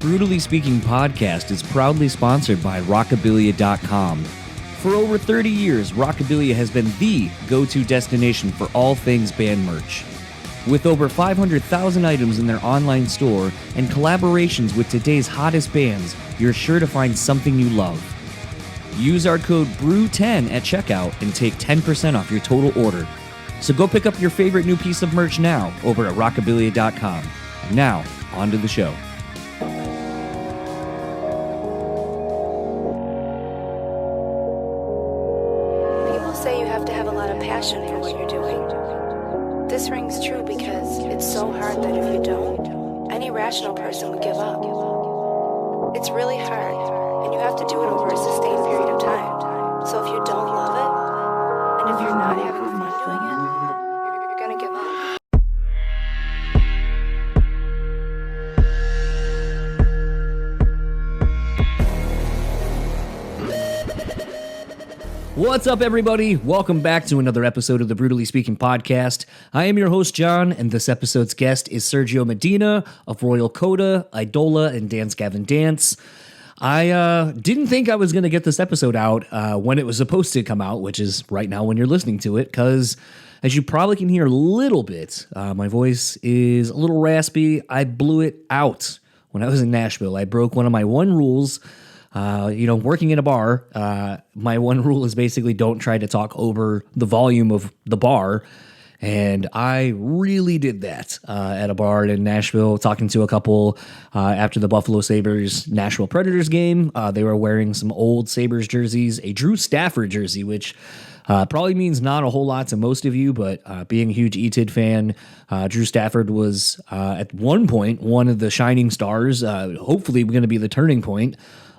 BREWtally Speaking podcast is proudly sponsored by Rockabilia.com. For over 30 years, Rockabilia has been the go-to destination for all things band merch. With over 500,000 items in their online store and collaborations with today's hottest bands, you're sure to find something you love. Use our code BREW10 at checkout and take 10% off your total order. So go pick up your favorite new piece of merch now over at Rockabilia.com. And now, on to the show. Say you have to have a lot of passion for what you're doing. This rings true because it's so hard that if you don't, any rational person would give up. It's really hard, and you have to do it over a sustained period of time. So if you don't love it, and if you're not having fun doing it, you're gonna give up. What's up, everybody? Welcome back to another episode of the BREWtally Speaking podcast. I am your host, John, and this episode's guest is Sergio Medina of Royal Coda, Eidola, and Dance Gavin Dance. I didn't think I was going to get this episode out when it was supposed to come out, which is right now when you're listening to it, because as you probably can hear a little bit, my voice is a little raspy. I blew it out when I was in Nashville. I broke one of my rules. Working in a bar, my one rule is basically don't try to talk over the volume of the bar. And I really did that at a bar in Nashville, talking to a couple after the Buffalo Sabres Nashville Predators game. They were wearing some old Sabres jerseys, a Drew Stafford jersey, which probably means not a whole lot to most of you, but being a huge E-Tid fan, Drew Stafford was at one point one of the shining stars, hopefully going to be the turning point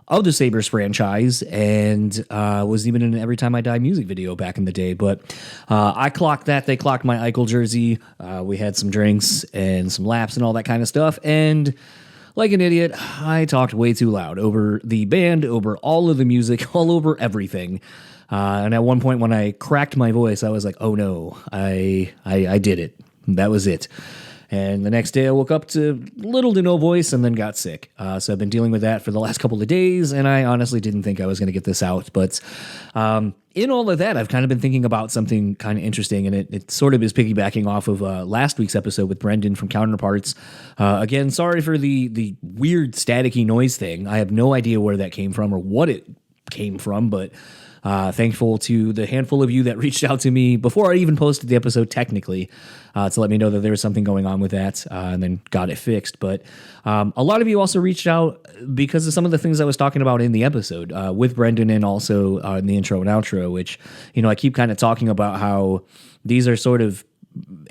of the Sabres franchise, and was even in an Every Time I Die music video back in the day. But I clocked that. They clocked my Eichel jersey. We had some drinks and some laps and all that kind of stuff. And like an idiot, I talked way too loud over the band, over all of the music, all over everything. And at one point when I cracked my voice, I was like, oh no, I did it. That was it. And the next day I woke up to little to no voice and then got sick. So I've been dealing with that for the last couple of days, and I honestly didn't think I was going to get this out. But in all of that, I've kind of been thinking about something kind of interesting, and it sort of is piggybacking off of last week's episode with Brendan from Counterparts. Again, sorry for the weird staticky noise thing. I have no idea where that came from or what it came from, but thankful to the handful of you that reached out to me before I even posted the episode technically to let me know that there was something going on with that and then got it fixed. But a lot of you also reached out because of some of the things I was talking about in the episode with Brendan and also in the intro and outro, which, I keep kind of talking about how these are sort of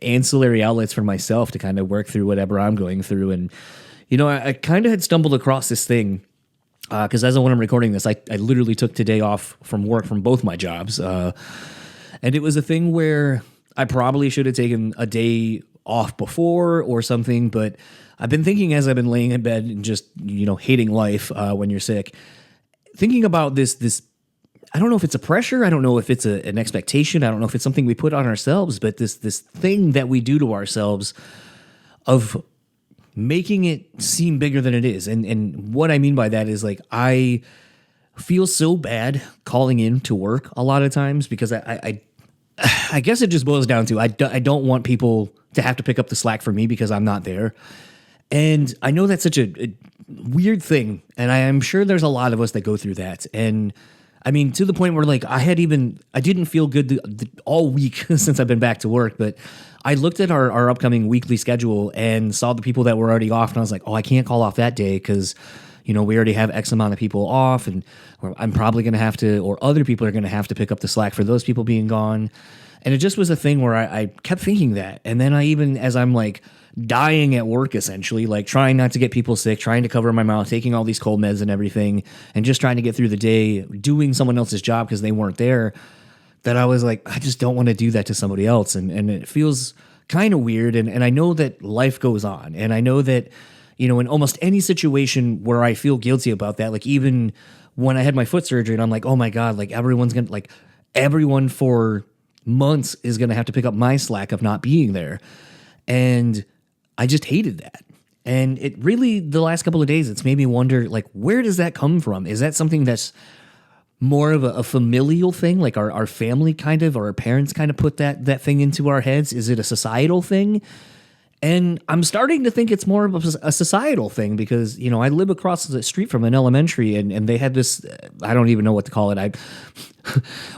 ancillary outlets for myself to kind of work through whatever I'm going through. And, I kind of had stumbled across this thing because as of when I'm recording this, I literally took today off from work from both my jobs. And it was a thing where I probably should have taken a day off before or something. But I've been thinking as I've been laying in bed and just, hating life when you're sick, thinking about this, I don't know if it's a pressure. I don't know if it's an expectation. I don't know if it's something we put on ourselves, but this thing that we do to ourselves of making it seem bigger than it is. And what I mean by that is, like, I feel so bad calling in to work a lot of times because I guess it just boils down to I don't want people to have to pick up the slack for me because I'm not there. And I know that's such a weird thing, and I am sure there's a lot of us that go through that. And I mean, to the point where, like, I didn't feel good all week since I've been back to work, but I looked at our upcoming weekly schedule and saw the people that were already off, and I was like, oh, I can't call off that day because, we already have X amount of people off, and I'm probably going to have to, or other people are going to have to pick up the slack for those people being gone. And it just was a thing where I kept thinking that. And then I even, as I'm like dying at work, essentially, like trying not to get people sick, trying to cover my mouth, taking all these cold meds and everything, and just trying to get through the day, doing someone else's job because they weren't there, that I was like, I just don't want to do that to somebody else. And it feels kind of weird. And I know that life goes on. And I know that, in almost any situation where I feel guilty about that, like even when I had my foot surgery and I'm like, oh my God, like everyone for months is going to have to pick up my slack of not being there. And I just hated that. And it really, the last couple of days, it's made me wonder, like, where does that come from? Is that something that's more of a familial thing? Like our family kind of, or our parents kind of put that thing into our heads? Is it a societal thing? And I'm starting to think it's more of a societal thing because, I live across the street from an elementary and they had this, I don't even know what to call it.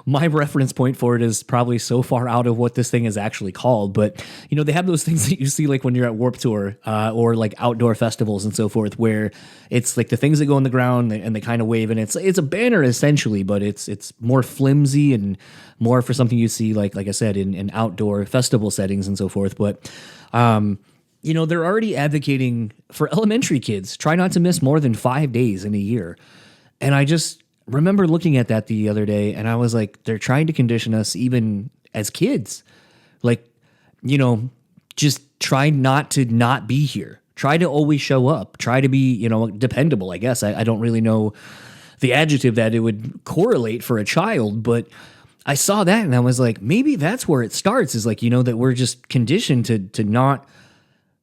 My reference point for it is probably so far out of what this thing is actually called. But, they have those things that you see like when you're at Warped Tour or like outdoor festivals and so forth, where it's like the things that go on the ground and they kind of wave, and it's a banner essentially, but it's more flimsy and more for something you see like I said in outdoor festival settings and so forth. But they're already advocating for elementary kids. Try not to miss more than 5 days in a year. And I just remember looking at that the other day and I was like, they're trying to condition us even as kids. Like, just try not to not be here. Try to always show up. Try to be, dependable, I guess. I don't really know the adjective that it would correlate for a child, but I saw that and I was like, maybe that's where it starts, is like, that we're just conditioned to not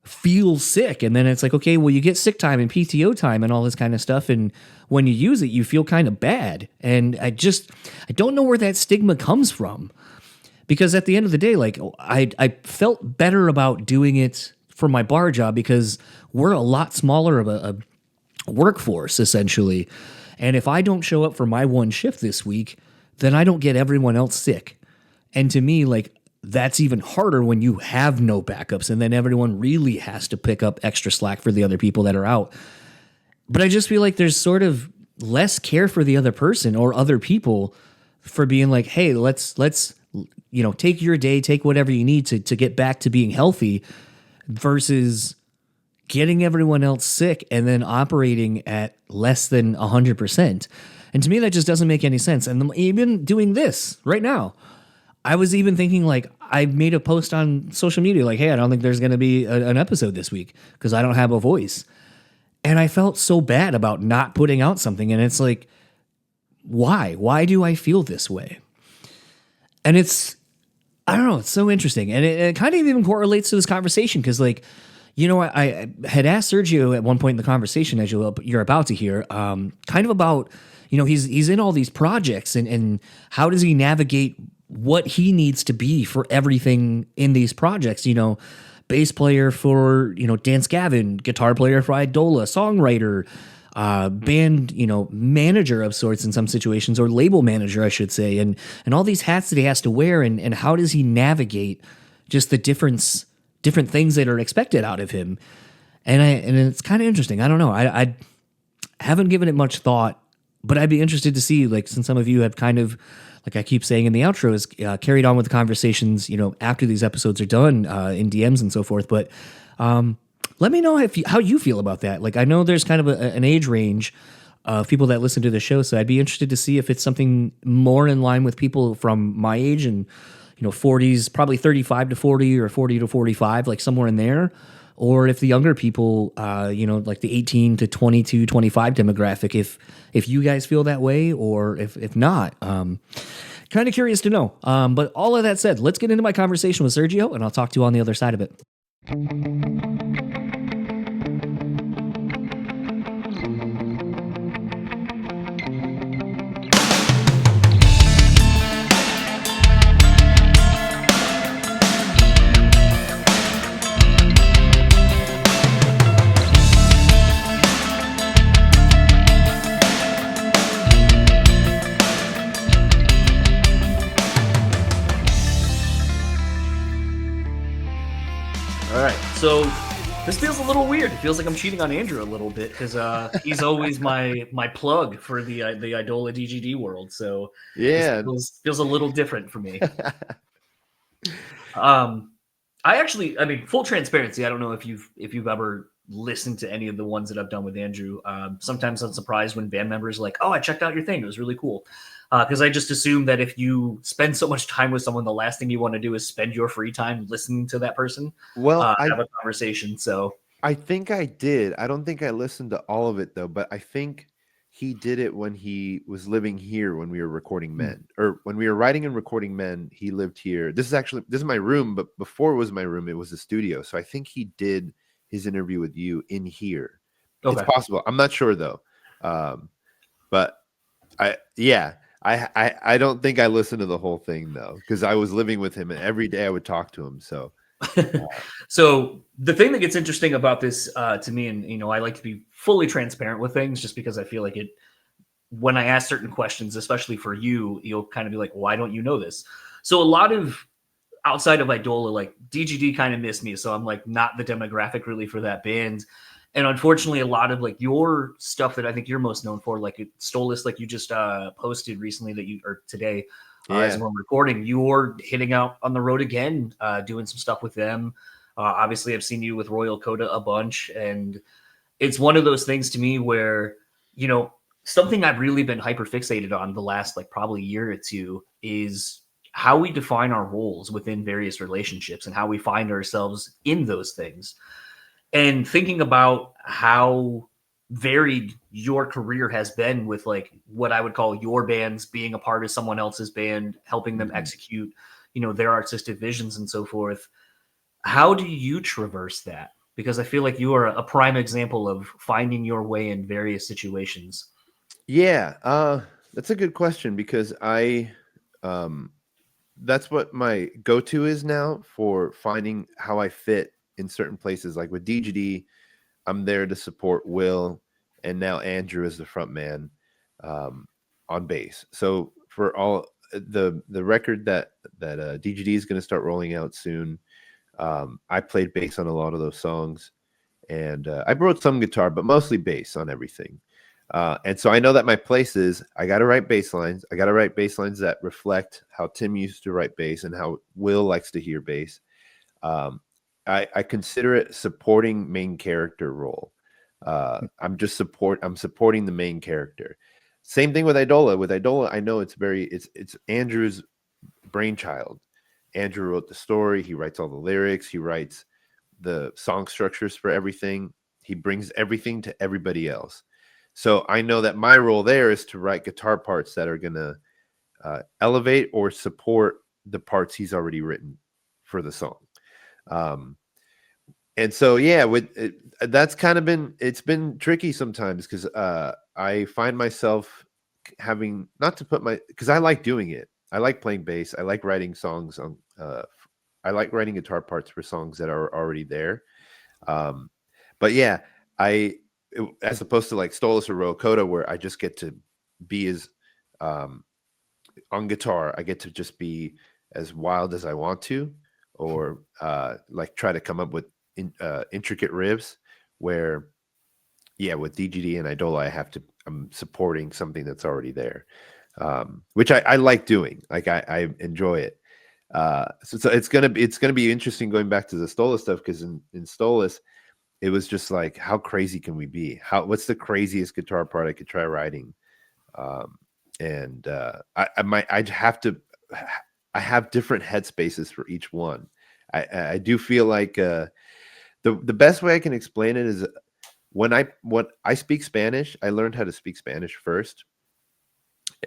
feel sick. And then it's like, okay, well, you get sick time and PTO time and all this kind of stuff. And when you use it, you feel kind of bad. And I don't know where that stigma comes from, because at the end of the day, like I felt better about doing it for my bar job because we're a lot smaller of a workforce essentially. And if I don't show up for my one shift this week, then I don't get everyone else sick. And to me, like, that's even harder when you have no backups and then everyone really has to pick up extra slack for the other people that are out. But I just feel like there's sort of less care for the other person or other people for being like, hey, let's take your day, take whatever you need to get back to being healthy, versus getting everyone else sick and then operating at less than 100%. And to me, that just doesn't make any sense. And even doing this right now, I was even thinking, like, I made a post on social media like, hey, I don't think there's going to be an episode this week because I don't have a voice. And I felt so bad about not putting out something. And it's like, why? Why do I feel this way? And I don't know, it's so interesting. And it kind of even correlates to this conversation because, like, I had asked Sergio at one point in the conversation, as you're about to hear, kind of about, he's in all these projects and how does he navigate what he needs to be for everything in these projects, bass player for, Dance Gavin, guitar player for Eidola, songwriter, band, manager of sorts in some situations, or label manager, I should say, and all these hats that he has to wear, and how does he navigate just the different things that are expected out of him. And it's kind of interesting. I don't know. I haven't given it much thought, but I'd be interested to see, like, since some of you have kind of, like I keep saying in the outro, is carried on with the conversations, after these episodes are done in DMs and so forth. But let me know how you feel about that. Like, I know there's kind of an age range of people that listen to the show, so I'd be interested to see if it's something more in line with people from my age and 40s, probably 35 to 40 or 40 to 45, like somewhere in there. Or if the younger people, like the 18 to 22, 25 demographic, if you guys feel that way or if not. Kind of curious to know. But all of that said, let's get into my conversation with Sergio, and I'll talk to you on the other side of it. So this feels a little weird. It feels like I'm cheating on Andrew a little bit because he's always my plug for the Eidola DGD world. So yeah, feels a little different for me. I mean, full transparency, I don't know if you've ever listened to any of the ones that I've done with Andrew. Sometimes I'm surprised when band members are like, "Oh, I checked out your thing. It was really cool." Because I just assume that if you spend so much time with someone, the last thing you want to do is spend your free time listening to that person. Well, have a conversation. So I think I did. I don't think I listened to all of it though, but I think he did it when he was living here when we were recording Men, or when we were writing and recording Men. He lived here. This is my room, but before it was my room, it was a studio. So I think he did his interview with you in here. It's Okay. possible. I'm not sure though. But I don't think I listened to the whole thing though, because I was living with him and every day I would talk to him. So So the thing that gets interesting about this to me, and I like to be fully transparent with things, just because I feel like it. When I ask certain questions, especially for you, you'll kind of be like, "Why don't you know this?" So a lot of outside of Eidola, like DGD kind of missed me, so I'm like not the demographic really for that band. And unfortunately, a lot of like your stuff that I think you're most known for, like Stolas, like you just posted recently that you or today, as yeah, we're recording, you're hitting out on the road again, doing some stuff with them. Obviously, I've seen you with Royal Coda a bunch, and it's one of those things to me where something I've really been hyper fixated on the last like probably year or two is how we define our roles within various relationships and how we find ourselves in those things. And thinking about how varied your career has been with like what I would call your bands being a part of someone else's band, helping them mhm. execute, their artistic visions and so forth. How do you traverse that? Because I feel like you are a prime example of finding your way in various situations. Yeah. That's a good question because um, that's what my go-to is now for finding how I fit in certain places. Like with DGD, I'm there to support Will, and now Andrew is the front man on bass. So for all the record that DGD is going to start rolling out soon, I played bass on a lot of those songs, and I wrote some guitar, but mostly bass on everything. And so I know that my place is I got to write bass lines. I got to write bass lines that reflect how Tim used to write bass and how Will likes to hear bass. I consider it supporting main character role. I'm supporting the main character. Same thing with Eidola. With Eidola, I know it's Andrew's brainchild. Andrew wrote the story. He writes all the lyrics. He writes the song structures for everything. He brings everything to everybody else. So I know that my role there is to write guitar parts that are going to elevate or support the parts he's already written for the song. Um, and so, yeah, that's kind of it's been tricky sometimes because I find myself having not to put because I like doing it. I like playing bass. I like writing songs I like writing guitar parts for songs that are already there. Um, but yeah, as opposed to like Stolas or Royal Coda, where I just get to be as um, on guitar, I get to just be as wild as I want to, or like try to come up with intricate riffs. Where yeah, with DGD and Idola, I'm supporting something that's already there, which I like doing. Like I enjoy it. So it's gonna be interesting going back to the Stolas stuff because in Stolas it was just like how crazy can we be? What's the craziest guitar part I could try writing? Um, and I'd have to I have different headspaces for each one. I do feel like the best way I can explain it is when I speak Spanish, I learned how to speak Spanish first.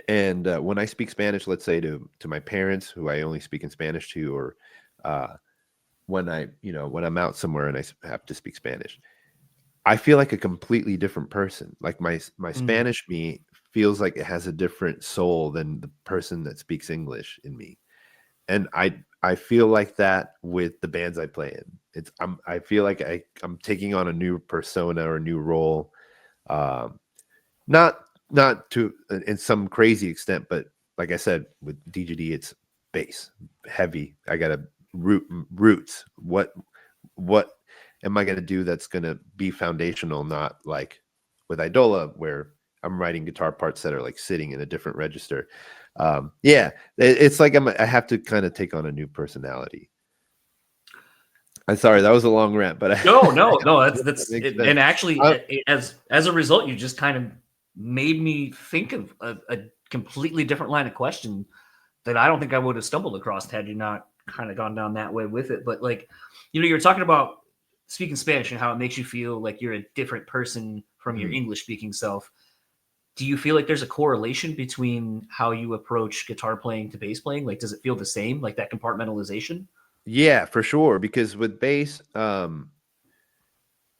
And when I speak Spanish, let's say to my parents, who I only speak in Spanish to, or when when I'm out somewhere and I have to speak Spanish, I feel like a completely different person. Like my Mm. Spanish me feels like it has a different soul than the person that speaks English in me. And I feel like that with the bands I play in. I feel like I'm taking on a new persona or a new role. Um, not not to in some crazy extent, but like I said, with DGD, it's bass, heavy. I got to roots. What am I going to do that's going to be foundational, not like with Idola, where I'm writing guitar parts that are like sitting in a different register. Yeah, it's like I have to kind of take on a new personality. I'm sorry, that was a long rant, but No, no, no. I That's hope that that's makes it, sense. and actually, Uh, as a result, you just kind of made me think of a completely different line of question that I don't think I would have stumbled across had you not kind of gone down that way with it. But like, you're talking about speaking Spanish and how it makes you feel like you're a different person from your mhm. English speaking self. Do you feel like there's a correlation between how you approach guitar playing to bass playing? Like, does it feel the same, like that compartmentalization? Yeah, for sure. Because with bass,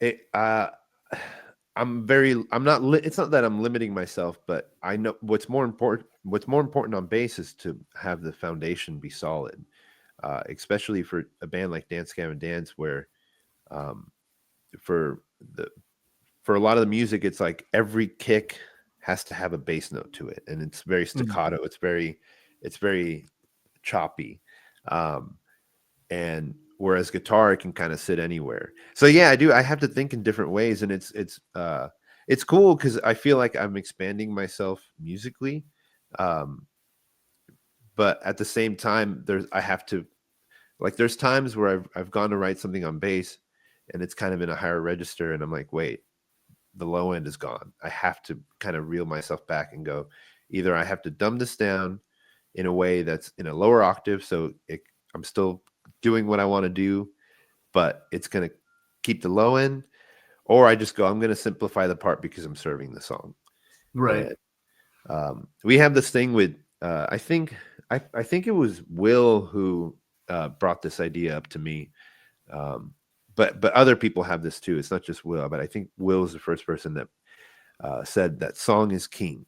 It, I'm not, it's not that I'm limiting myself, but I know what's more important on bass is to have the foundation be solid, especially for a band like Dance Gavin Dance, where, um, for the, for a lot of the music, it's like every kick has to have a bass note to it. And it's very Mm. staccato. It's very choppy. Um, and whereas guitar it can kind of sit anywhere. So yeah, I have to think in different ways, and it's cool because I feel like I'm expanding myself musically, um but at the same time I have to, like, there's times where I've gone to write something on bass and it's kind of in a higher register, and I'm like, wait, the low end is gone. I have to kind of reel myself back and go, either I have to dumb this down in a way that's in a lower octave, so I'm still doing what I want to do, but it's going to keep the low end, or I just go, I'm going to simplify the part because I'm serving the song. Right. And we have this thing with, I think it was Will who brought this idea up to me. But other people have this too. It's not just Will, but I think Will is the first person that said that song is king.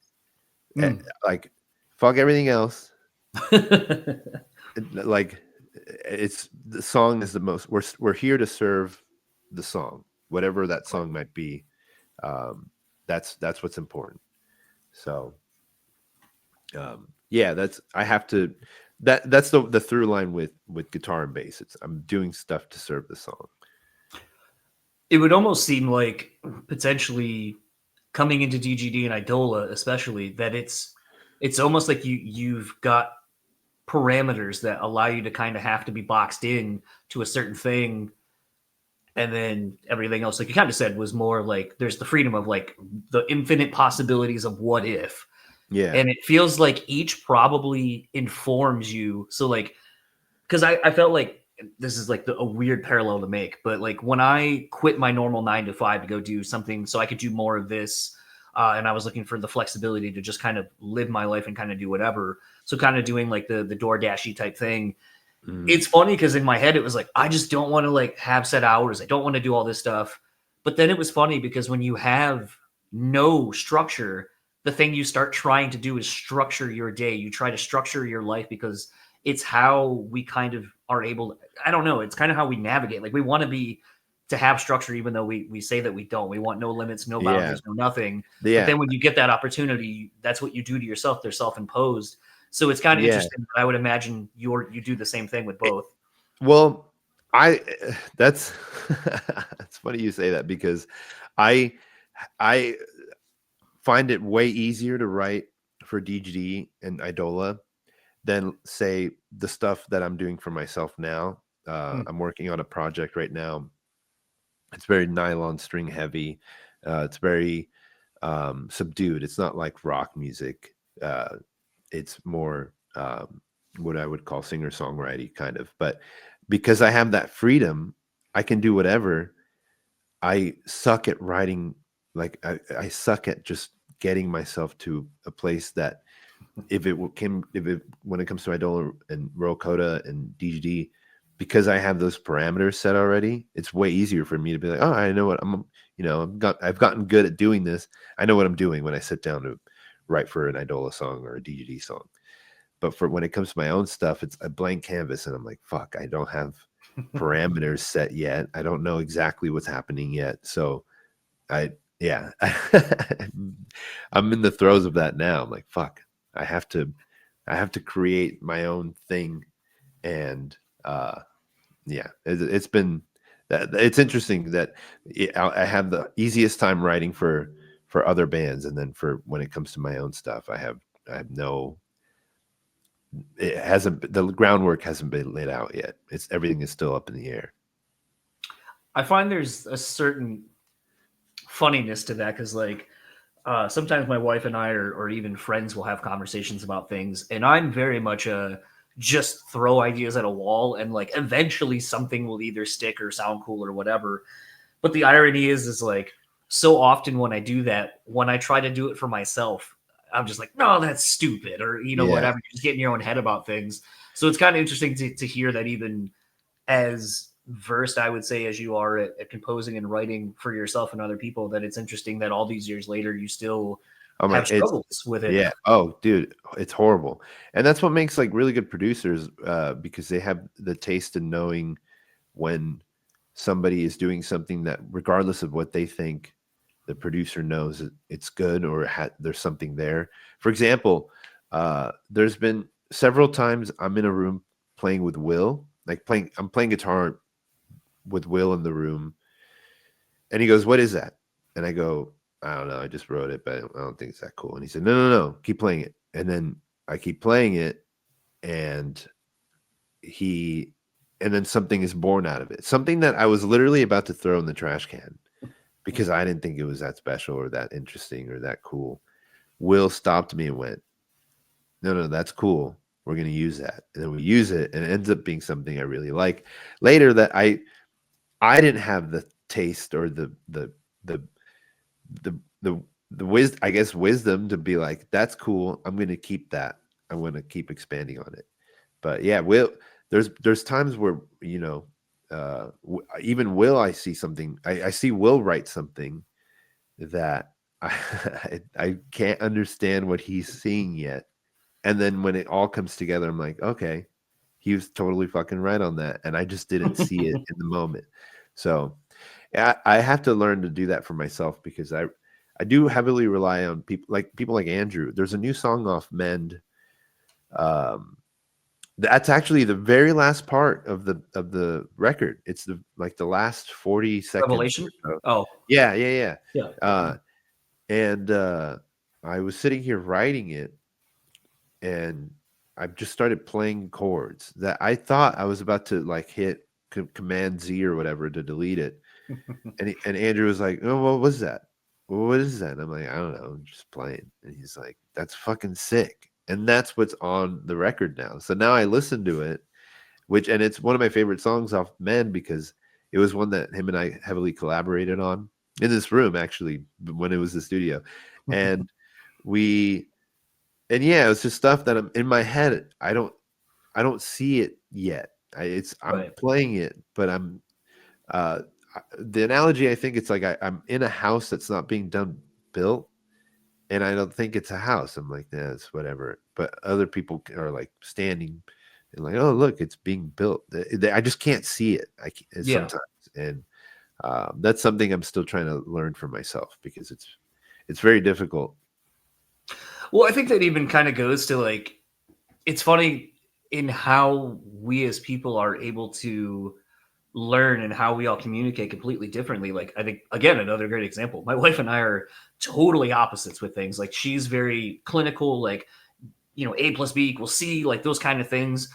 Mm. Like, fuck everything else. Like, it's the song is the most. We're here to serve the song, whatever that song might be. That's what's important. So, yeah, I have to. That's the through line with guitar and bass. I'm doing stuff to serve the song. It would almost seem like potentially coming into DGD and Eidola, especially, that it's almost like you've got parameters that allow you to kind of have to be boxed in to a certain thing, and then everything else, like you kind of said, was more like there's the freedom of like the infinite possibilities of what if. Yeah. And it feels like each probably informs you. So like, because I felt like this is like a weird parallel to make, but like when I quit my normal 9 to 5 to go do something so I could do more of this, and I was looking for the flexibility to just kind of live my life and kind of do whatever. So kind of doing like the DoorDashy type thing. Mm. It's funny because in my head it was like, I just don't want to like have set hours. I don't want to do all this stuff. But then it was funny because when you have no structure, the thing you start trying to do is structure your day. You try to structure your life because it's how we kind of are able. I don't know. It's kind of how we navigate. Like we want to have structure, even though we say that we don't. We want no limits, no Yeah. boundaries, no nothing. But Yeah. then when you get that opportunity, that's what you do to yourself. They're self-imposed. So it's kind of Yeah. interesting. I would imagine you do the same thing with both. Well, I that's it's funny you say that, because I I find it way easier to write for DGD and Idola than, say, the stuff that I'm doing for myself now. I'm working on a project right now. It's very nylon string heavy. It's very subdued. It's not like rock music. It's more what I would call singer songwriting kind of. But because I have that freedom, I can do whatever. I suck at writing. Like, I suck at just getting myself to a place that, when it comes to Eidola and Coda and DGD, because I have those parameters set already, it's way easier for me to be like, oh, I know what I've gotten good at doing this. I know what I'm doing when I sit down to write for an Eidola song or a DGD song. But for when it comes to my own stuff, it's a blank canvas, and I'm like, fuck, I don't have parameters set yet. I don't know exactly what's happening yet. So yeah, I'm in the throes of that now. I'm like, fuck, I have to create my own thing. And yeah, it's been that it's interesting that I have the easiest time writing for other bands, and then for when it comes to my own stuff, I have no, the groundwork hasn't been laid out yet. Everything is still up in the air. I find there's a certain funniness to that because like sometimes my wife and I or even friends will have conversations about things, and I'm very much a just throw ideas at a wall and like eventually something will either stick or sound cool or whatever. But the irony is like so often when I do that, when I try to do it for myself, I'm just like, no, that's stupid, or Yeah. whatever. You just get in your own head about things. So it's kind of interesting to hear that even as versed, I would say, as you are at composing and writing for yourself and other people, that it's interesting that all these years later you still Oh my, have struggles with it. yeah. Oh, dude, it's horrible. And that's what makes like really good producers, because they have the taste in knowing when somebody is doing something that, regardless of what they think, the producer knows it's good, or there's something there. For example, there's been several times I'm in a room playing with Will, I'm playing guitar with Will in the room, and he goes, "What is that?" And I go, "I don't know. I just wrote it, but I don't think it's that cool." And he said, "No, no, no, keep playing it." And then I keep playing it, and he, and then something is born out of it. Something that I was literally about to throw in the trash can because I didn't think it was that special or that interesting or that cool. Will stopped me and went, "No, no, that's cool. We're going to use that." And then we use it, and it ends up being something I really like later, that I didn't have the taste or the the wisdom, I guess, wisdom to be like, "That's cool. I'm going to keep that. I'm going to keep expanding on it." But yeah, Will, there's times where, even Will, I see something, I see Will write something that I can't understand what he's seeing yet. And then when it all comes together, I'm like, okay, he was totally fucking right on that. And I just didn't see it in the moment. So I have to learn to do that for myself, because I do heavily rely on people like Andrew. There's a new song off Mend. That's actually the very last part of the record. It's the last 40 seconds. Revelation? So. Oh. Yeah, yeah, Yeah. And I was sitting here writing it, and I just started playing chords that I thought I was about to like hit Command Z or whatever to delete it. And Andrew was like, "Oh, what was that? What is that?" And I'm like, "I don't know, I'm just playing." And he's like, "That's fucking sick." And that's what's on the record now. So now I listen to it, and it's one of my favorite songs off Men, because it was one that him and I heavily collaborated on in this room, actually, when it was the studio. And yeah, it's just stuff that I'm in my head. I don't see it yet. I'm Right. playing it, but the analogy, I think it's like I'm in a house that's not being built, and I don't think it's a house. I'm like, "Nah, it's whatever." But other people are like standing and like, "Oh, look, it's being built." I just can't see it. Yeah. Sometimes, and that's something I'm still trying to learn for myself, because it's very difficult. Well, I think that even kind of goes to like, it's funny in how we as people are able to learn and how we all communicate completely differently. Like, I think, again, another great example, my wife and I are totally opposites with things. Like, she's very clinical, like, A plus B equals C, like those kind of things.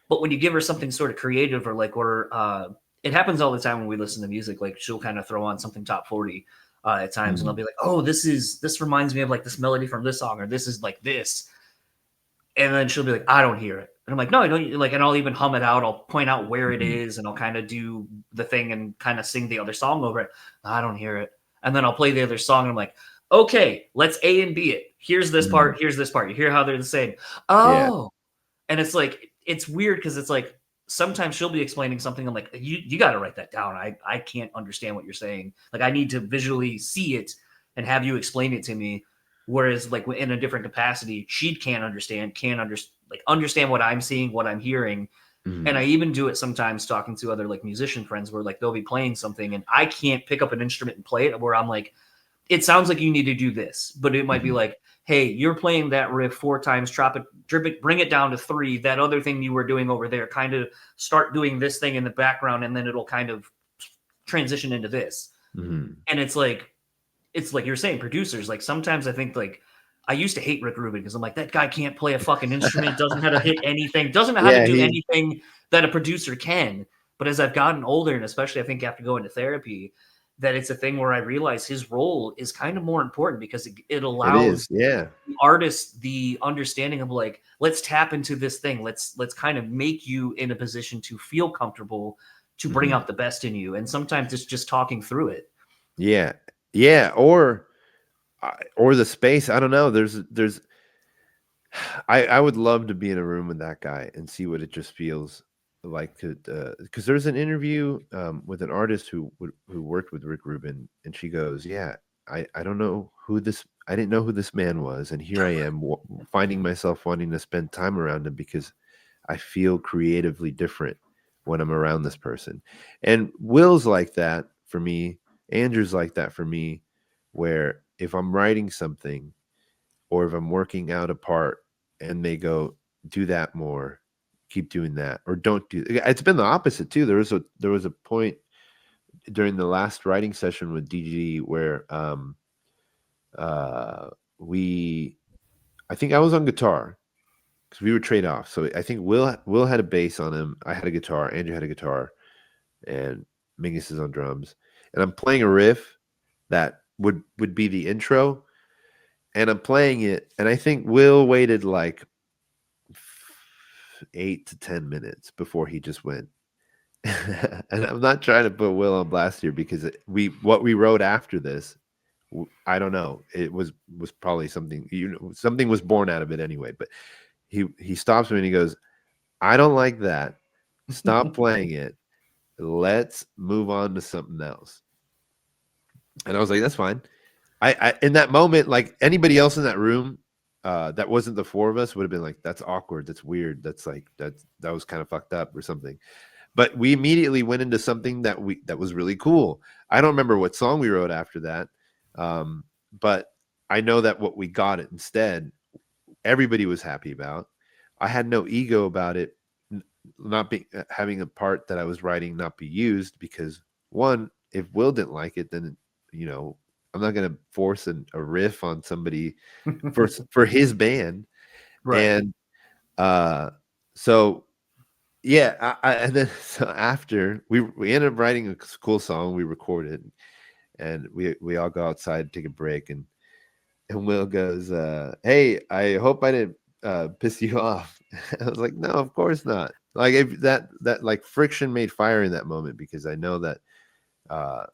But when you give her something sort of creative, or like, it happens all the time when we listen to music, like she'll kind of throw on something top 40 at times, and I'll be like, "Oh, this reminds me of like this melody from this song, or this is like this." And then she'll be like, "I don't hear it." And I'm like, "No, I don't." Like, and I'll even hum it out. I'll point out where it is, and I'll kind of do the thing and kind of sing the other song over it. "I don't hear it." And then I'll play the other song, and I'm like, "Okay, let's A and B it. Here's this part. Here's this part. You hear how they're the same? Yeah. Oh." And it's like, it's weird, because it's like sometimes she'll be explaining something. I'm like, you got to write that down. I can't understand what you're saying. Like, I need to visually see it and have you explain it to me. Whereas like in a different capacity, she can't understand what I'm seeing, what I'm hearing. And I even do it sometimes talking to other like musician friends, where like they'll be playing something and I can't pick up an instrument and play it, where I'm like, "It sounds like you need to do this," but it might be like, "Hey, you're playing that riff 4 times, drop it, bring it down to 3. That other thing you were doing over there, kind of start doing this thing in the background, and then it'll kind of transition into this." And it's like you're saying, producers, like sometimes I think like I used to hate Rick Rubin, because I'm like, that guy can't play a fucking instrument, doesn't know how to hit anything, doesn't know how to do anything that a producer can. But as I've gotten older, and especially I think after going to therapy, that it's a thing where I realize his role is kind of more important, because it allows Yeah. the artist the understanding of like, let's tap into this thing. Let's kind of make you in a position to feel comfortable, to bring out the best in you. And sometimes it's just talking through it. Yeah. Yeah. Or the space. I don't know. I would love to be in a room with that guy and see what it just feels like to, because there's an interview with an artist who worked with Rick Rubin, and she goes, "Yeah, I don't know who this, I didn't know who this man was, and here I am finding myself wanting to spend time around him because I feel creatively different when I'm around this person." And Will's like that for me. Andrew's like that for me, where if I'm writing something or if I'm working out a part and they go, do that more, keep doing that, or don't do it's been the opposite too. There was a point during the last writing session with DG where uh we I think I was on guitar because we would trade off. So I think Will had a bass on him, I had a guitar, Andrew had a guitar, and Mingus is on drums. And I'm playing a riff that would be the intro, and I'm playing it, and I think Will waited like 8 to 10 minutes before he just went. And I'm not trying to put Will on blast here because what we wrote after this, I don't know. It was probably something, something was born out of it anyway. But he stops me and he goes, "I don't like that. Stop playing it. Let's move on to something else." And I was like, "That's fine." I in that moment, like anybody else in that room, that wasn't the four of us, would have been like, "That's awkward. That's weird. That's like that was kind of fucked up or something." But we immediately went into something that was really cool. I don't remember what song we wrote after that, but I know that what we got it instead, everybody was happy about. I had no ego about it not being having a part that I was writing not be used because, one, if Will didn't like it, then I'm not going to force a riff on somebody for his band, Right. and so yeah, and then so after we ended up writing a cool song, we recorded, and we all go outside, take a break, and Will goes, "Hey, I hope I didn't piss you off." I was like, "No, of course not." Like if that like friction made fire in that moment because I know that uh,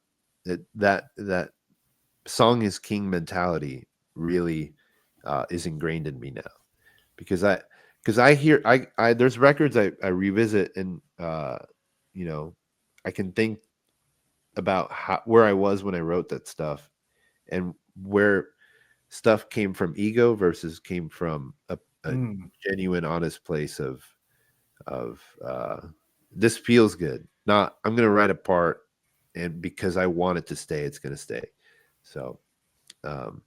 that song is king mentality really is ingrained in me now because I hear I there's records I revisit and I can think about where I was when I wrote that stuff and where stuff came from ego versus came from a genuine honest place of this feels good, not I'm gonna write a part and because I want it to stay it's gonna stay. So um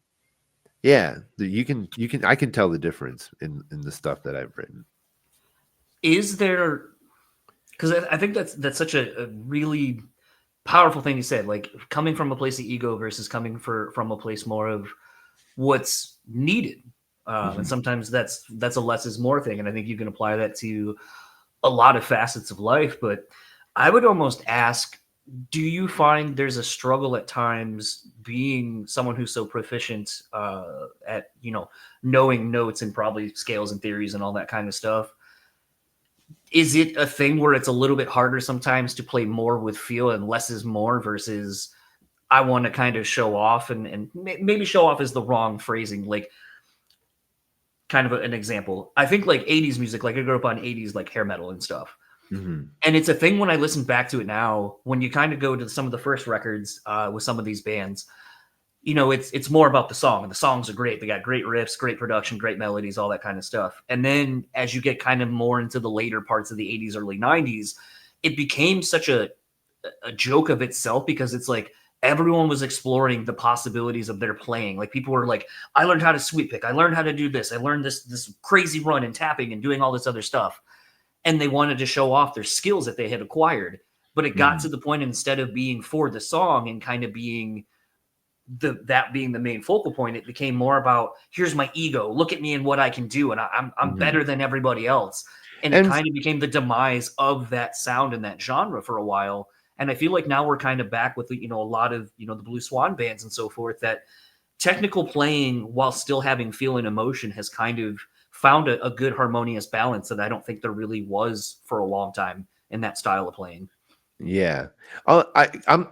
yeah, I can tell the difference in the stuff that I've written. Is there, because I think that's such a really powerful thing you said, like coming from a place of ego versus coming from a place more of what's needed. And sometimes that's a less is more thing. And I think you can apply that to a lot of facets of life. But I would almost ask, do you find there's a struggle at times being someone who's so proficient at, knowing notes and probably scales and theories and all that kind of stuff? Is it a thing where it's a little bit harder sometimes to play more with feel and less is more versus I want to kind of show off and maybe show off is the wrong phrasing. Like kind of an example. I think like 80s music, like I grew up on 80s, like hair metal and stuff. Mm-hmm. And it's a thing when I listen back to it now, when you kind of go to some of the first records with some of these bands, it's more about the song, and the songs are great. They got great riffs, great production, great melodies, all that kind of stuff. And then as you get kind of more into the later parts of the 80s, early 90s, it became such a joke of itself because it's like everyone was exploring the possibilities of their playing. Like people were like, I learned how to sweep pick. I learned how to do this. I learned this crazy run and tapping and doing all this other stuff. And they wanted to show off their skills that they had acquired. But it got to the point, instead of being for the song and kind of being that being the main focal point, it became more about, here's my ego, look at me and what I can do, and I'm better than everybody else. And it kind of became the demise of that sound and that genre for a while. And I feel like now we're kind of back with a lot of the Blue Swan bands and so forth, that technical playing while still having feel and emotion has kind of found a good harmonious balance that I don't think there really was for a long time in that style of playing. Yeah. I'm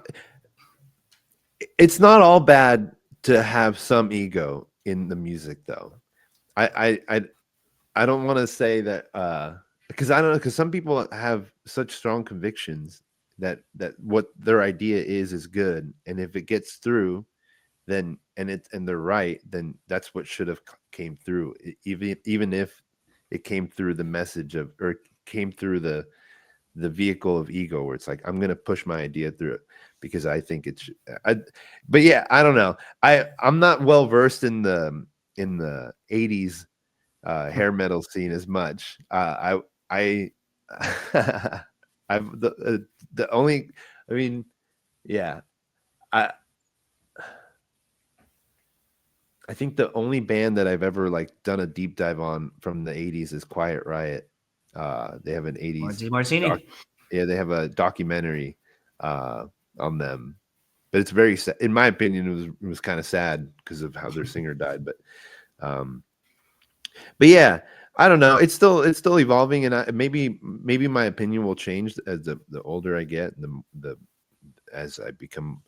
it's not all bad to have some ego in the music though. I don't want to say that because I don't know, because some people have such strong convictions that what their idea is good, and if it gets through, then and they're right, then that's what should have came through, even if it came through the message of, or came through the vehicle of ego, where it's like, I'm gonna push my idea through it because I think it's but yeah, I don't know. I'm not well versed in the 80s hair metal scene as much. I I've the only, I mean, yeah, I I think the only band that I've ever like done a deep dive on from the 80s is Quiet Riot. They have an 80s Martini. yeah, they have a documentary on them. But it's very sad. In my opinion, it was kind of sad because of how their singer died. Um, but yeah, I don't know. It's still evolving, and maybe my opinion will change as the older I get, the as I become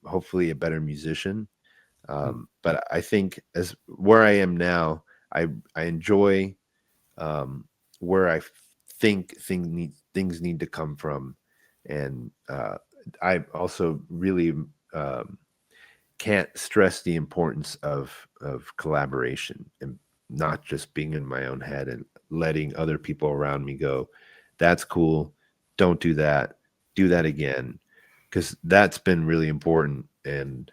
hopefully a better musician. But I think as where I am now, I enjoy where I think things need to come from, and I also really can't stress the importance of collaboration and not just being in my own head and letting other people around me go, that's cool, don't do that again, because that's been really important. And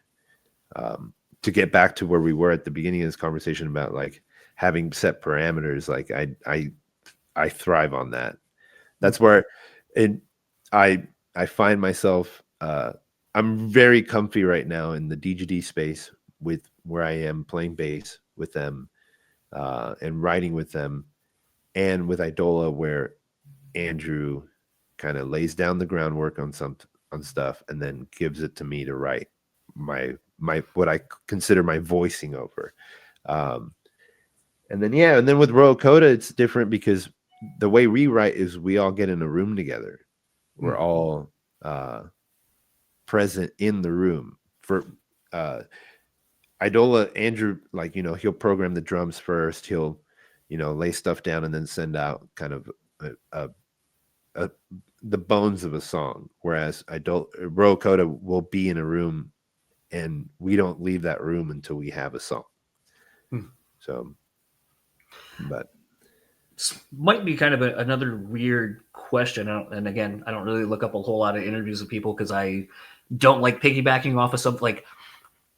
to get back to where we were at the beginning of this conversation about like having set parameters, like I thrive on that. That's where it I find myself I'm very comfy right now in the DGD space with where I am playing bass with them and writing with them, and with Eidola, where Andrew kind of lays down the groundwork on stuff and then gives it to me to write my what I consider my voicing over. And then with Royal Coda, it's different because the way we write is we all get in a room together. We're all present in the room. For Eidola, Andrew, like, he'll program the drums first. He'll, lay stuff down and then send out kind of the bones of a song. Whereas Royal Coda will be in a room and we don't leave that room until we have a song. So, but This might be kind of another weird question. And again, I don't really look up a whole lot of interviews with people because I don't like piggybacking off of something. Like,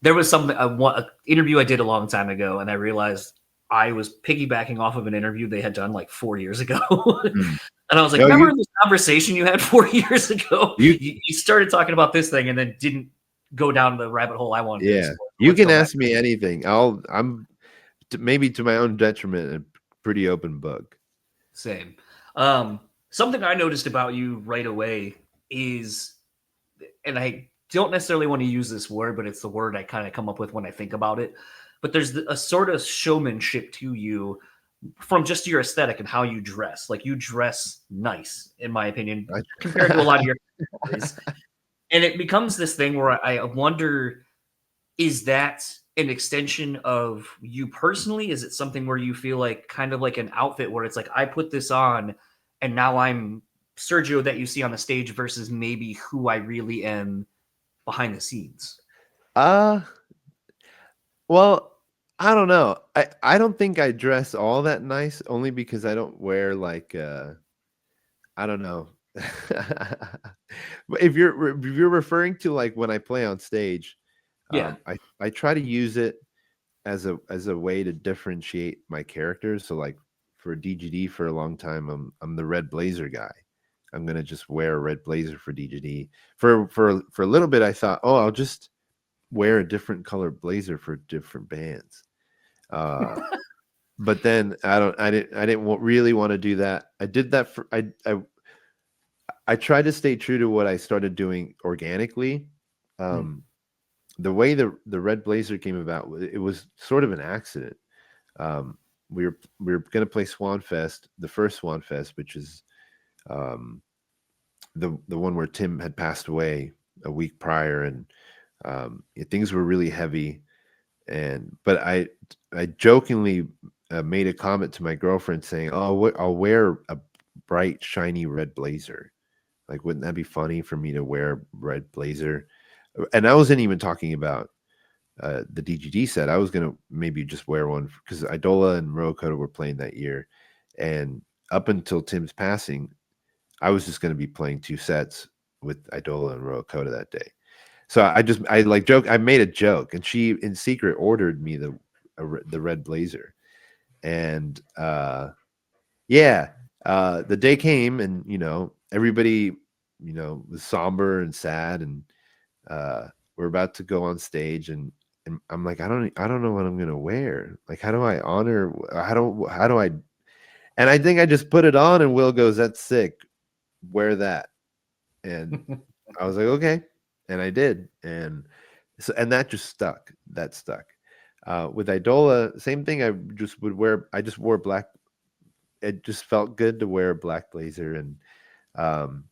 there was an interview I did a long time ago, and I realized I was piggybacking off of an interview they had done like 4 years ago. And I was like, remember this conversation you had 4 years ago? You started talking about this thing and then didn't go down the rabbit hole I wanted to explore. You can ask me anything. I'm maybe to my own detriment a pretty open book. Same. Something I noticed about you right away is, and I don't necessarily want to use this word, but it's the word I kind of come up with when I think about it. But there's a sort of showmanship to you from just your aesthetic and how you dress. Like, you dress nice, in my opinion, compared to a lot of your boys. And it becomes this thing where I wonder, is that an extension of you personally? Is it something where you feel like kind of like an outfit where it's like, I put this on and now I'm Sergio that you see on the stage versus maybe who I really am behind the scenes? Well, I don't know. I don't think I dress all that nice, only because I don't wear like I don't know. But if you're referring to like when I play on stage, I try to use it as a way to differentiate my characters. So like for DGD for a long time, I'm the red blazer guy. I'm gonna just wear a red blazer for DGD. For a little bit, I thought, oh, I'll just wear a different color blazer for different bands. But then I didn't really want to do that. I did that for I tried to stay true to what I started doing organically. The way the red blazer came about, it was sort of an accident. We were going to play Swan Fest, the first Swan Fest, which is the one where Tim had passed away a week prior, and things were really heavy. But I jokingly made a comment to my girlfriend saying, "Oh, I'll wear a bright, shiny red blazer. Like, wouldn't that be funny for me to wear a red blazer?" And I wasn't even talking about the DGD set. I was gonna maybe just wear one because Eidola and Coda were playing that year, and up until Tim's passing, I was just gonna be playing 2 sets with Eidola and Coda that day. So I like joke. I made a joke, and she in secret ordered me the red blazer, and yeah, the day came, and everybody was somber and sad, and we're about to go on stage, and I'm like, I don't know what I'm gonna wear. Like, how do I honor? How do I? And I think I just put it on, and Will goes, "That's sick. Wear that." And I was like, okay, and I did, and that just stuck. That stuck. With Idola, same thing. I just wore black. It just felt good to wear a black blazer, um,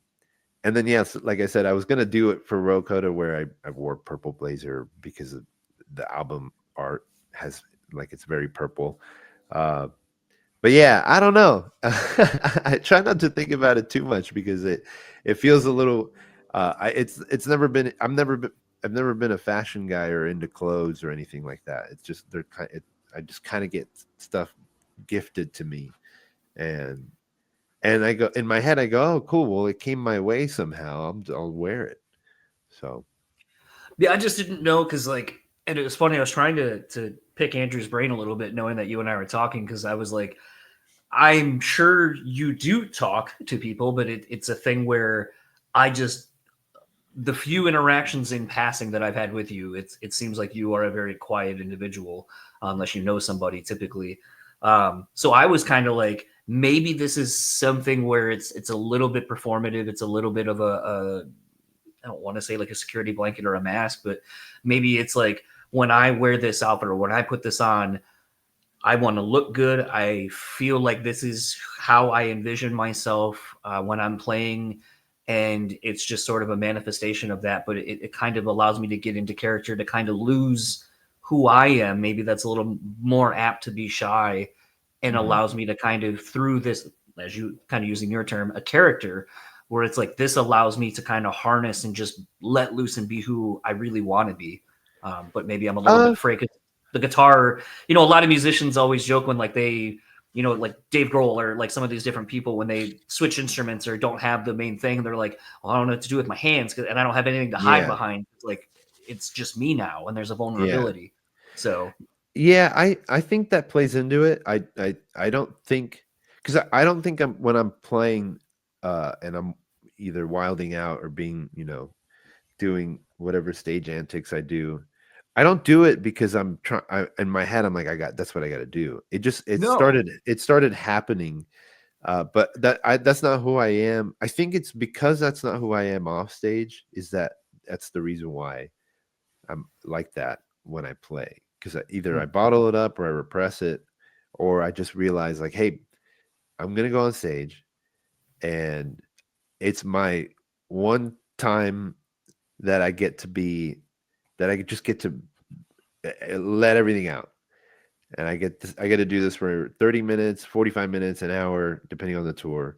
and then yes, like I said, I was gonna do it for Coda where I wore purple blazer because of the album art has like it's very purple. Uh, but yeah, I don't know. I try not to think about it too much because it feels a little. It's never been. I've never been a fashion guy or into clothes or anything like that. It's just I just kind of get stuff gifted to me, and I go in my head. I go, oh, cool. Well, it came my way somehow. I'll wear it. So Yeah, I just didn't know because like, and it was funny. I was trying to pick Andrew's brain a little bit, knowing that you and I were talking, because I was like, I'm sure you do talk to people, but it's a thing where I just the few interactions in passing that I've had with you, it seems like you are a very quiet individual, unless you know somebody typically. So I was kind of like, maybe this is something where it's a little bit performative. It's a little bit of a I don't want to say like a security blanket or a mask, but maybe it's like when I wear this outfit or when I put this on, I want to look good. I feel like this is how I envision myself when I'm playing. And it's just sort of a manifestation of that. But it kind of allows me to get into character, to kind of lose who I am. Maybe that's a little more apt to be shy, and mhm. allows me to kind of, through this, as you kind of using your term, a character, where it's like this allows me to kind of harness and just let loose and be who I really want to be. But maybe I'm a little bit uh, afraid, 'cause the guitar, a lot of musicians always joke when like they, like Dave Grohl or like some of these different people, when they switch instruments or don't have the main thing, they're like, well, I don't know what to do with my hands, and I don't have anything to hide yeah, behind. It's like, it's just me now, and there's a yeah. vulnerability. So, Yeah, I think that plays into it. I don't think because I don't think when I'm playing and I'm either wilding out or being, doing whatever stage antics I do. I don't do it because I'm trying in my head I'm like that's what I got to do. no. It started happening but that's not who I am. I think it's because that's not who I am off stage is that's the reason why I'm like that when I play because either I Hmm. bottle it up or I repress it, or I just realize like, hey, I'm gonna go on stage, and it's my one time that I get to be that I just get to let everything out, and I get to do this for 30 minutes, 45 minutes, an hour, depending on the tour,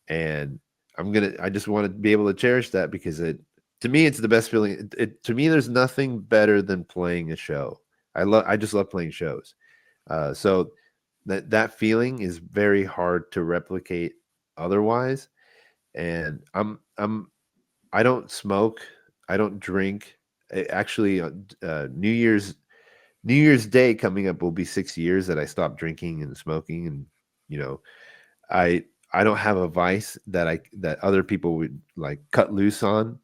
and I just want to be able to cherish that because to me it's the best feeling. To me there's nothing better than playing a show. I just love playing shows. So that feeling is very hard to replicate otherwise. And I don't smoke, I don't drink. Actually, New Year's Day coming up will be 6 years that I stopped drinking and smoking, and you know I I don't have a vice that other people would like cut loose on,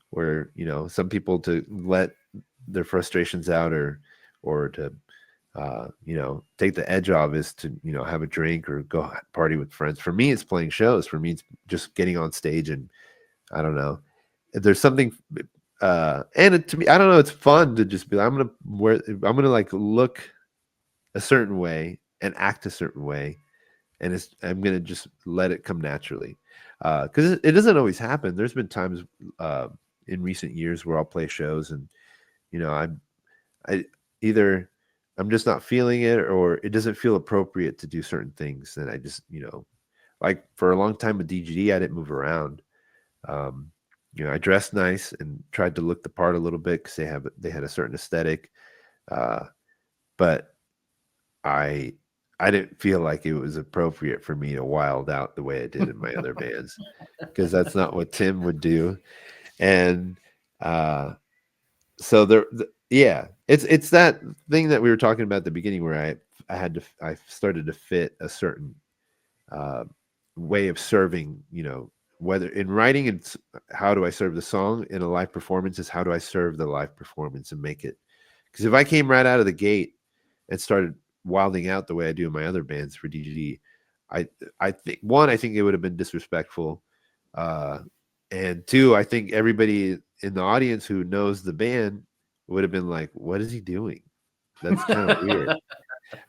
where some people to let their frustrations out or to take the edge off is to have a drink or go party with friends. For me it's playing shows. For me it's just getting on stage, and I don't know, there's something to me, I don't know, it's fun to just be like, I'm gonna like look a certain way and act a certain way, and I'm gonna just let it come naturally, because it doesn't always happen. There's been times in recent years where I'll play shows and I either I'm just not feeling it, or it doesn't feel appropriate to do certain things, then I just, like for a long time with DGD, I didn't move around. Um, I dressed nice and tried to look the part a little bit because they had a certain aesthetic, uh, but I I didn't feel like it was appropriate for me to wild out the way I did in my other bands, because that's not what Tim would do. And uh, so yeah, it's that thing that we were talking about at the beginning, where I started to fit a certain uh, way of serving, whether in writing, it's how do I serve the song, in a live performance is how do I serve the live performance and make it, because if I came right out of the gate and started wilding out the way I do in my other bands for DGD, I I think it would have been disrespectful, uh, and two, I think everybody in the audience who knows the band would have been like, "What is he doing? That's kind of weird."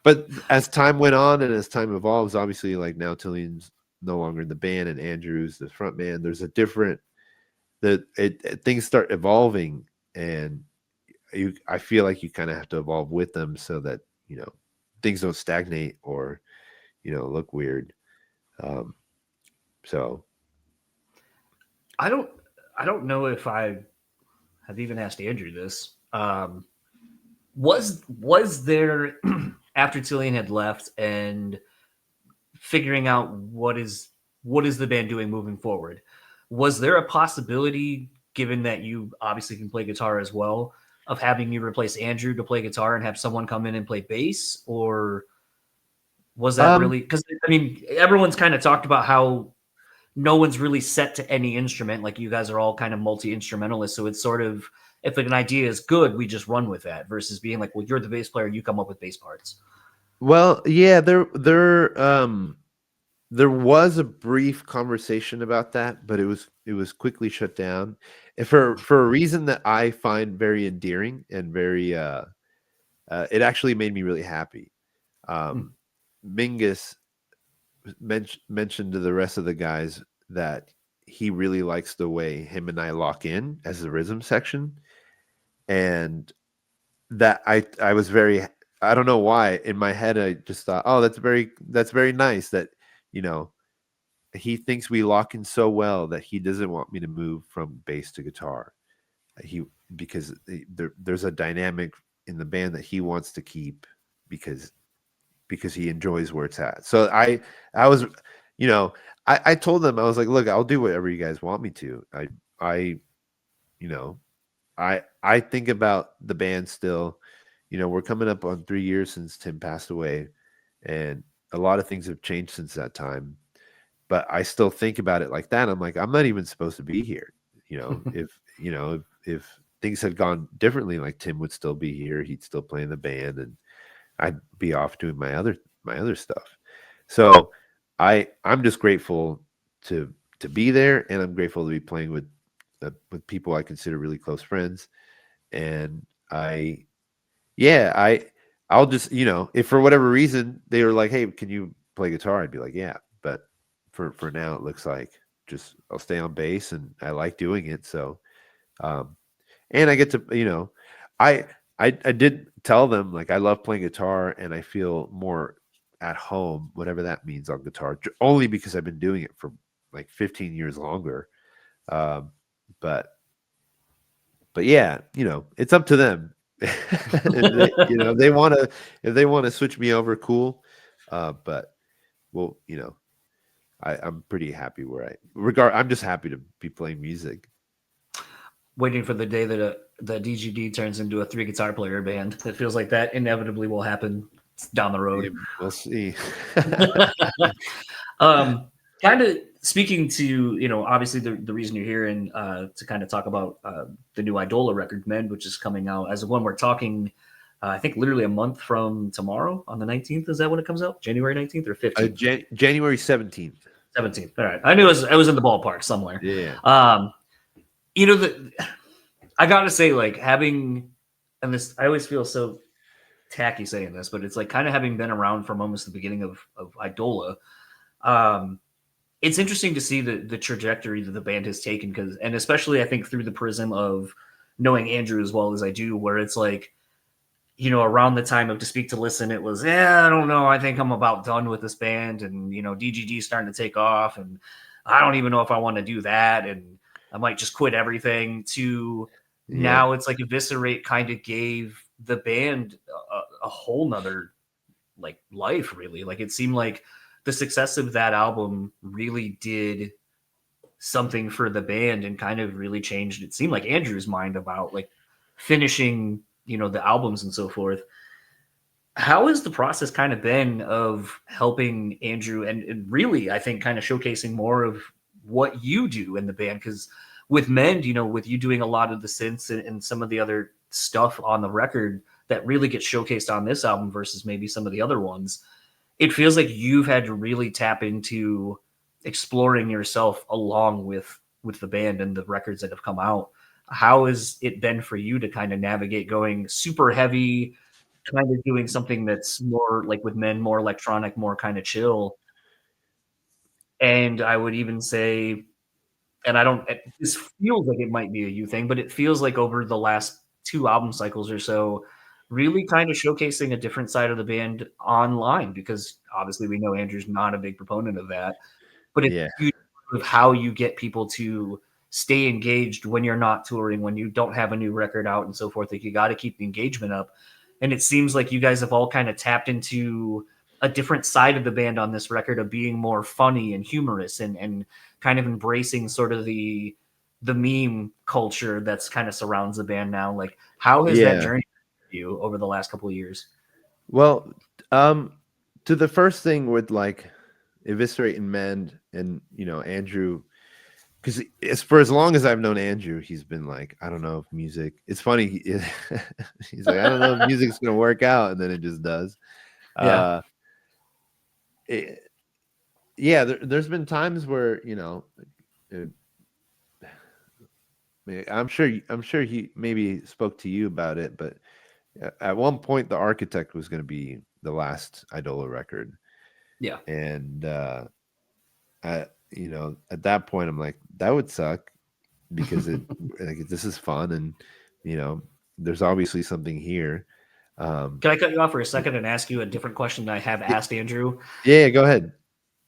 But as time went on and as time evolves, obviously, like now Tillian's no longer in the band and Andrew's the front man. There's a different things start evolving, and I feel like you kind of have to evolve with them so that things don't stagnate or look weird. Um, so I don't know if I have even asked Andrew this. Was there after Tillian had left and figuring out what is the band doing moving forward, was there a possibility, given that you obviously can play guitar as well, of having you replace Andrew to play guitar and have someone come in and play bass? Or was that really, because I mean, everyone's kind of talked about how no one's really set to any instrument, like you guys are all kind of multi-instrumentalists, so it's sort of, if an idea is good, we just run with that, versus being like, well, you're the bass player, you come up with bass parts. well, yeah, there was a brief conversation about that, but it was quickly shut down, and for a reason that I find very endearing and very it actually made me really happy. Um, Mingus mentioned to the rest of the guys that he really likes the way him and I lock in as the rhythm section, and that I was very, I don't know why, in my head I just thought, oh, that's very nice that you know he thinks we lock in so well that he doesn't want me to move from bass to guitar. He Because there's a dynamic in the band that he wants to keep, because he enjoys where it's at. So I was, I told them, I was like, look, I'll do whatever you guys want me to. I you know I think about the band still. We're coming up on 3 years since Tim passed away, and a lot of things have changed since that time. But I still think about it like that. I'm like, I'm not even supposed to be here. If if things had gone differently, like Tim would still be here. He'd still play in the band, and I'd be off doing my other stuff. So I'm just grateful to be there, and I'm grateful to be playing with people I consider really close friends. And I'll just, if for whatever reason they were like, hey, can you play guitar? I'd be like, yeah. But for now, it looks like just I'll stay on bass, and I like doing it. So, and I get to, I I did tell them, like, I love playing guitar and I feel more at home, whatever that means, on guitar, only because I've been doing it for like 15 years longer. Um, but yeah, it's up to them. And they want to, if they want to switch me over, cool. But well, I'm pretty happy where I'm just happy to be playing music. Waiting for the day that the DGD turns into a 3 guitar player band. It feels like that inevitably will happen down the road. We'll see. Kind of speaking to, obviously the reason you're here, and to kind of talk about the new Eidola record, Men, which is coming out as of when we're talking, I think literally a month from tomorrow on the 19th. Is that when it comes out? January 19th or 15th? January 17th. 17th. All right. I knew I was in the ballpark somewhere. Yeah. I gotta say, like, having, and this, I always feel so tacky saying this, but it's like kind of having been around from almost the beginning of Eidola. It's interesting to see the trajectory that the band has taken, and especially I think through the prism of knowing Andrew as well as I do, where it's like around the time of To Speak to Listen, it was, I don't know. I think I'm about done with this band. And, DGD starting to take off. And I don't even know if I want to do that. And I might just quit everything. To Yeah. now it's like Eviscerate kind of gave the band a whole nother like life, really. Like it seemed like the success of that album really did something for the band and kind of really changed, it seemed like, Andrew's mind about like finishing, the albums and so forth. How has the process kind of been of helping Andrew and really, I think, kind of showcasing more of what you do in the band? Because with Mend, with you doing a lot of the synths and some of the other stuff on the record that really gets showcased on this album versus maybe some of the other ones, it feels like you've had to really tap into exploring yourself along with the band and the records that have come out. How has it been for you to kind of navigate going super heavy, kind of doing something that's more like with Men, more electronic, more kind of chill? And I would even say, and I don't, this feels like it might be a you thing, but it feels like over the last 2 album cycles or so, really kind of showcasing a different side of the band online, because obviously we know Andrew's not a big proponent of that, but it's Yeah. huge of how you get people to stay engaged when you're not touring, when you don't have a new record out and so forth. Like you got to keep the engagement up. And it seems like you guys have all kind of tapped into a different side of the band on this record of being more funny and humorous and kind of embracing sort of the meme culture that's kind of surrounds the band now. Like how has that Yeah. journey for you over the last couple of years? Well, to the first thing with like Eviscerate and Mend and Andrew, because for as long as I've known Andrew, he's been like, I don't know if music. It's funny. He's like, I don't know if music's gonna work out, and then it just does. Yeah. Uh, yeah, there's been times where uh, I'm sure he maybe spoke to you about it, but at one point the Architect was going to be the last Idola record, Yeah. and at that point I'm like, that would suck because it like this is fun, and there's obviously something here. Can I cut you off for a second and ask you a different question that I have Yeah, asked Andrew? yeah, go ahead.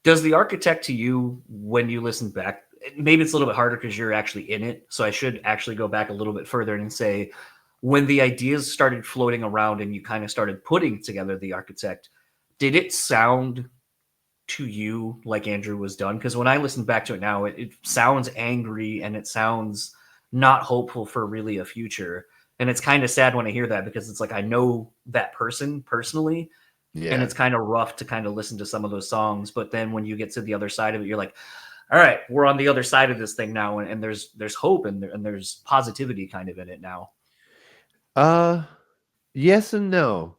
Does the Architect to you, when you listen back, maybe it's a little bit harder because you're actually in it, so I should actually go back a little bit further and say, when the ideas started floating around and you kind of started putting together the Architect, did it sound to you like Andrew was done? Because when I listen back to it now, it sounds angry and it sounds not hopeful for really a future. And it's kind of sad when I hear that, because it's like I know that person personally, and Yeah. it's kind of rough to kind of listen to some of those songs. But then when you get to the other side of it, you're like, all right, we're on the other side of this thing now, and there's hope and there's positivity kind of in it now. Uh, yes and no,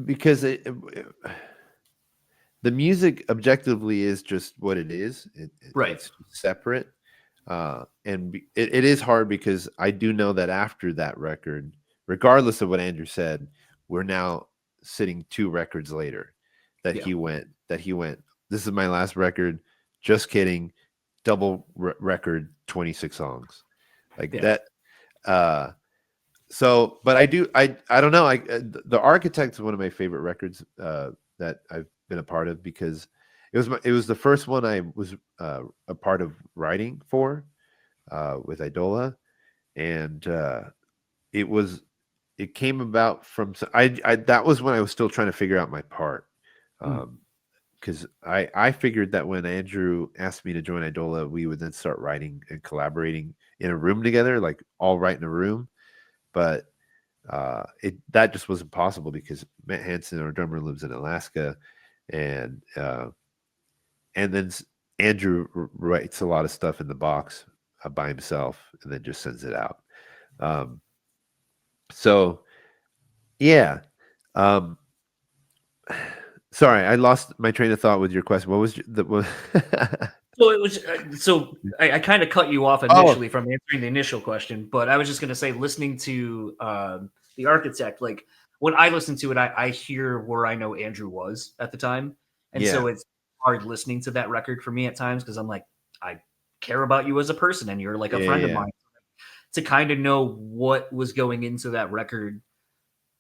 because the music objectively is just what it is. Right. It's separate, and it is hard because I do know that after that record, regardless of what Andrew said, we're now sitting 2 records later. That Yeah. he went. This is my last record. Just kidding. Double record, 26 songs, like Yeah. that. So, but I don't know. The Architect is one of my favorite records that I've been a part of, because it was the first one I was a part of writing for with Eidola, and it was it came about from I that was when I was still trying to figure out my part, because I figured that when Andrew asked me to join Eidola, we would then start writing and collaborating in a room together, like all write in a room, but that just wasn't possible because Matt Hansen, our drummer, lives in Alaska, and then Andrew writes a lot of stuff in the box by himself and then just sends it out. Um, so yeah, um, sorry, I lost my train of thought with your question. What was the? So it was I kind of cut you off Oh, initially from answering the initial question, but I was just going to say, listening to the Architect, like when I listen to it, I hear where I know Andrew was at the time, and yeah, so it's hard listening to that record for me at times, because I'm like, I care about you as a person and you're like a yeah, friend of yeah, mine. To kind of know what was going into that record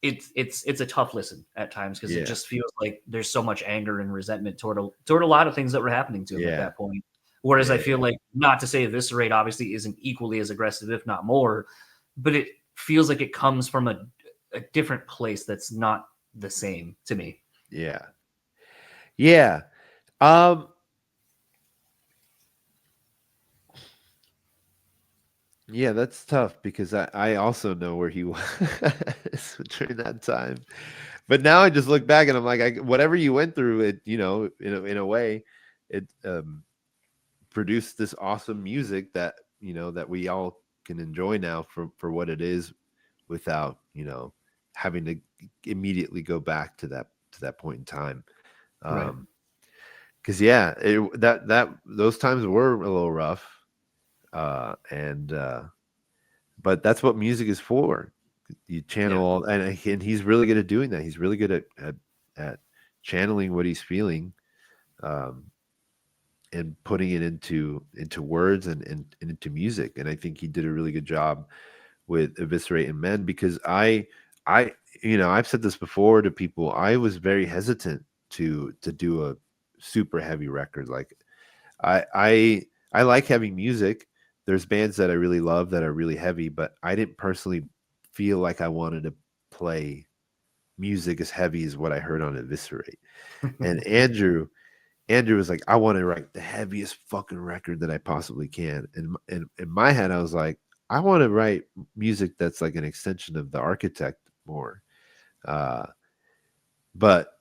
it's a tough listen at times because it Yeah. just feels like there's so much anger and resentment toward a lot of things that were happening to him at Yeah. that point. Whereas I Yeah. feel like, not to say Eviscerate obviously isn't equally as aggressive, if not more, but it feels like it comes from a different place that's not the same to me. Yeah. Yeah. Um, yeah, that's tough because I also know where he was during that time. But now I just look back and I'm like, whatever you went through, it, in a way, it produced this awesome music that, that we all can enjoy now for what it is without, having to immediately go back to that point in time. Right. Because yeah, that those times were a little rough, and but that's what music is for. You channel Yeah. all, and he's really good at doing that. He's really good at channeling what he's feeling, um, and putting it into words and into music. And I think he did a really good job with Eviscerate and Men, because I I've said this before to people. I was very hesitant to do a super heavy record. Like I like heavy music. There's bands that I really love that are really heavy, but I didn't personally feel like I wanted to play music as heavy as what I heard on Eviscerate. And Andrew was like, I want to write the heaviest fucking record that I possibly can. And in my head, I was like, I want to write music that's like an extension of the Architect more. Uh, but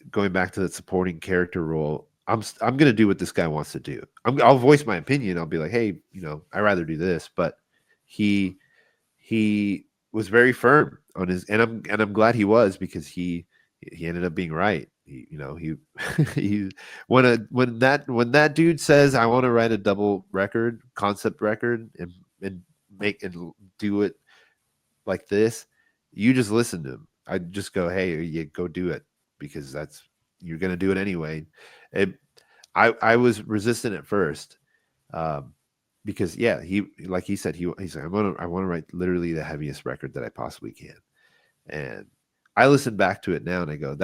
going back to the supporting character role, I'm gonna do what this guy wants to do. I'll voice my opinion. I'll be like, hey, I rather do this. But he he was very firm on his, and I'm glad he was, because he ended up being right. He he when that dude says, I want to write a double record, concept record, and make and do it like this, you just listen to him. I just go, hey, you go do it, because you're gonna do it anyway. It, I was resistant at first, um, because yeah, he, like he said, he's like, I want to write literally the heaviest record that I possibly can. And I listen back to it now and I go,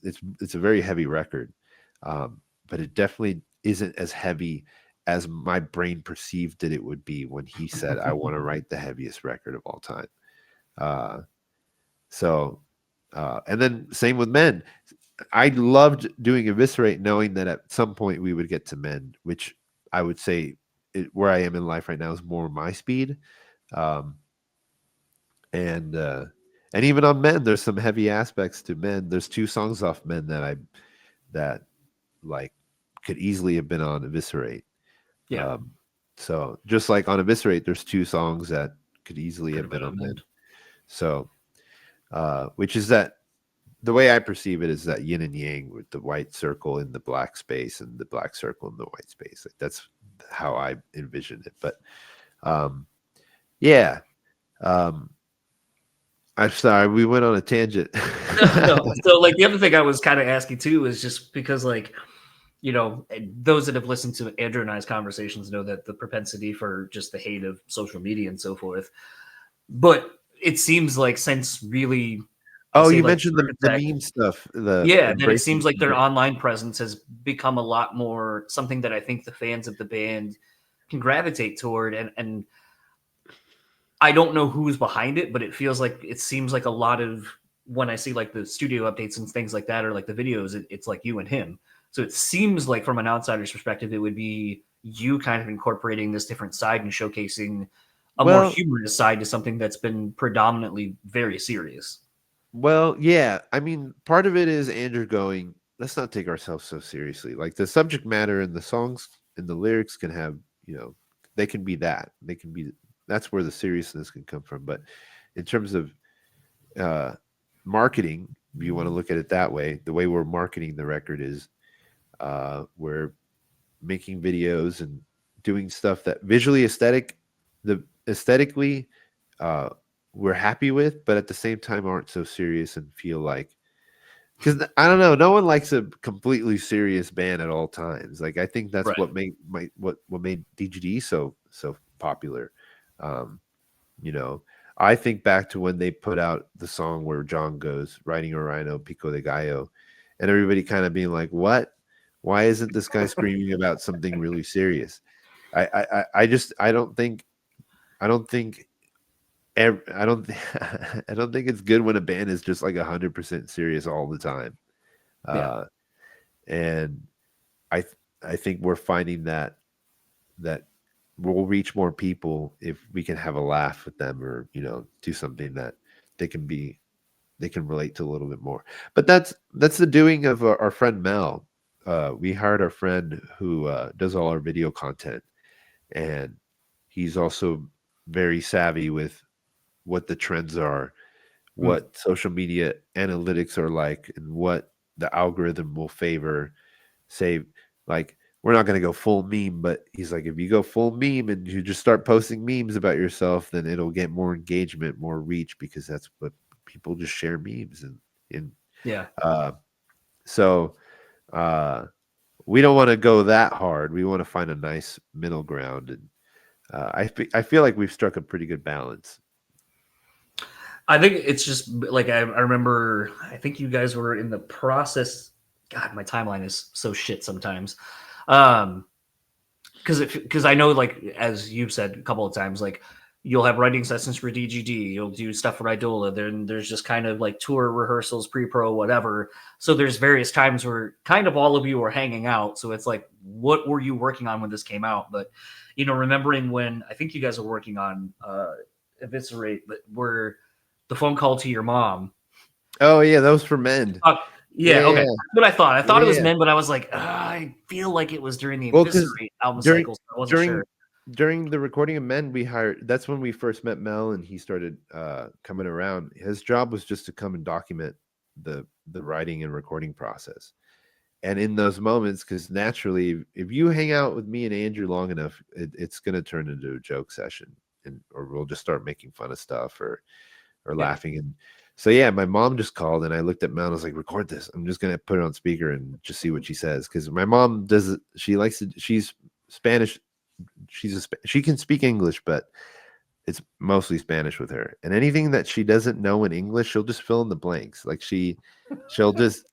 it's a very heavy record, but it definitely isn't as heavy as my brain perceived that it would be when he said, I want to write the heaviest record of all time. Uh, so, and then same with Men. I loved doing Eviscerate, knowing that at some point we would get to Men, which I would say where I am in life right now is more my speed. Um, and even on Men, there's some heavy aspects to Men. There's two songs off Men that like could easily have been on Eviscerate. Yeah. So just like on Eviscerate, there's two songs that could easily Could have have been been on on Men. that. So, which is that the way I perceive it is that yin and yang, with the white circle in the black space and the black circle in the white space. Like that's how I envision it. But um, yeah, um, I'm sorry, we went on a tangent. No. So like the other thing I was kind of asking too is just because like, those that have listened to Andrew and I's conversations know that the propensity for just the hate of social media and so forth. But it seems like since really, I'll Oh, say you like mentioned the Architect, meme stuff, the yeah, that it embracing. seems like their online presence has become a lot more something that I think the fans of the band can gravitate toward. And I don't know who's behind it, but it seems like a lot of when I see like the studio updates and things like that, or like the videos, it's like you and him. So it seems like from an outsider's perspective, it would be you kind of incorporating this different side and showcasing a more Well, humorous side to something that's been predominantly very serious. Well, yeah. I mean, part of it is Andrew going, let's not take ourselves so seriously. Like the subject matter and the songs and the lyrics can have, they can be that. They can be, that's where the seriousness can come from. But in terms of uh, marketing, if you want to look at it that way, the way we're marketing the record is we're making videos and doing stuff that visually aesthetically, uh, we're happy with, but at the same time aren't so serious and feel like, because I don't know, no one likes a completely serious band at all times. Like I think that's Right. what made what made DGD so popular. Um, you know, I think back to when they put out the song where John goes riding a rhino, Pico de Gallo, and everybody kind of being like, "What? Why isn't this guy screaming about something really serious?" I just I don't think I don't I don't think it's good when a band is just like 100% serious all the time. Yeah. Uh, and I I think we're finding that we'll reach more people if we can have a laugh with them, or do something that they can be they can relate to a little bit more. But that's the doing of our friend Mel. We hired our friend who does all our video content, and he's also very savvy with what the trends are, Mm. what social media analytics are like, and what the algorithm will favor. Say, like, we're not going to go full meme, but he's like, if you go full meme and you just start posting memes about yourself, then it'll get more engagement, more reach, because that's what people just share memes. And Yeah. uh, so uh, we don't want to go that hard. We want to find a nice middle ground. And I feel like we've struck a pretty good balance. I think it's just like I remember. I think you guys were in the process. God, my timeline is so shit sometimes. Um, because I know, like, as you've said a couple of times, like, you'll have writing sessions for DGD, you'll do stuff for Eidola. Then there's just kind of like tour rehearsals, pre-pro, whatever. So there's various times where kind of all of you are hanging out. So it's like, what were you working on when this came out? But remembering when I think you guys were working on Eviscerate, but where the phone call to your mom. Oh yeah, that was for Men. Yeah, okay. Yeah, That's what I thought. I thought it was yeah. Men, but I was like, I feel like it was during the Well, because Eviscerate album during cycle, so I wasn't during sure. during the recording of Men, we hired. That's when we first met Mel, and he started coming around. His job was just to come and document the writing and recording process. And in those moments, because naturally, if you hang out with me and Andrew long enough, it's going to turn into a joke session, and or we'll just start making fun of stuff, or Yeah. laughing. And so yeah, my mom just called, and I looked at Mel and I was like, record this. I'm just gonna put it on speaker and just see what she says, because my mom does it. She likes to. She's Spanish. She can speak English, but it's mostly Spanish with her. And anything that she doesn't know in English, she'll just fill in the blanks. Like she'll just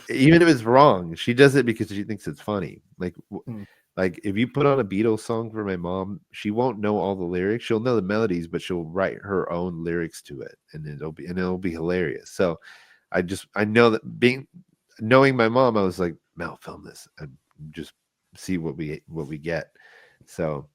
even if it's wrong, she does it because she thinks it's funny. Hmm. Like if you put on a Beatles song for my mom, she won't know all the lyrics. She'll know the melodies, but she'll write her own lyrics to it, and it'll be hilarious. So I know that knowing my mom, I was like, Mel, film this and just see what we get. So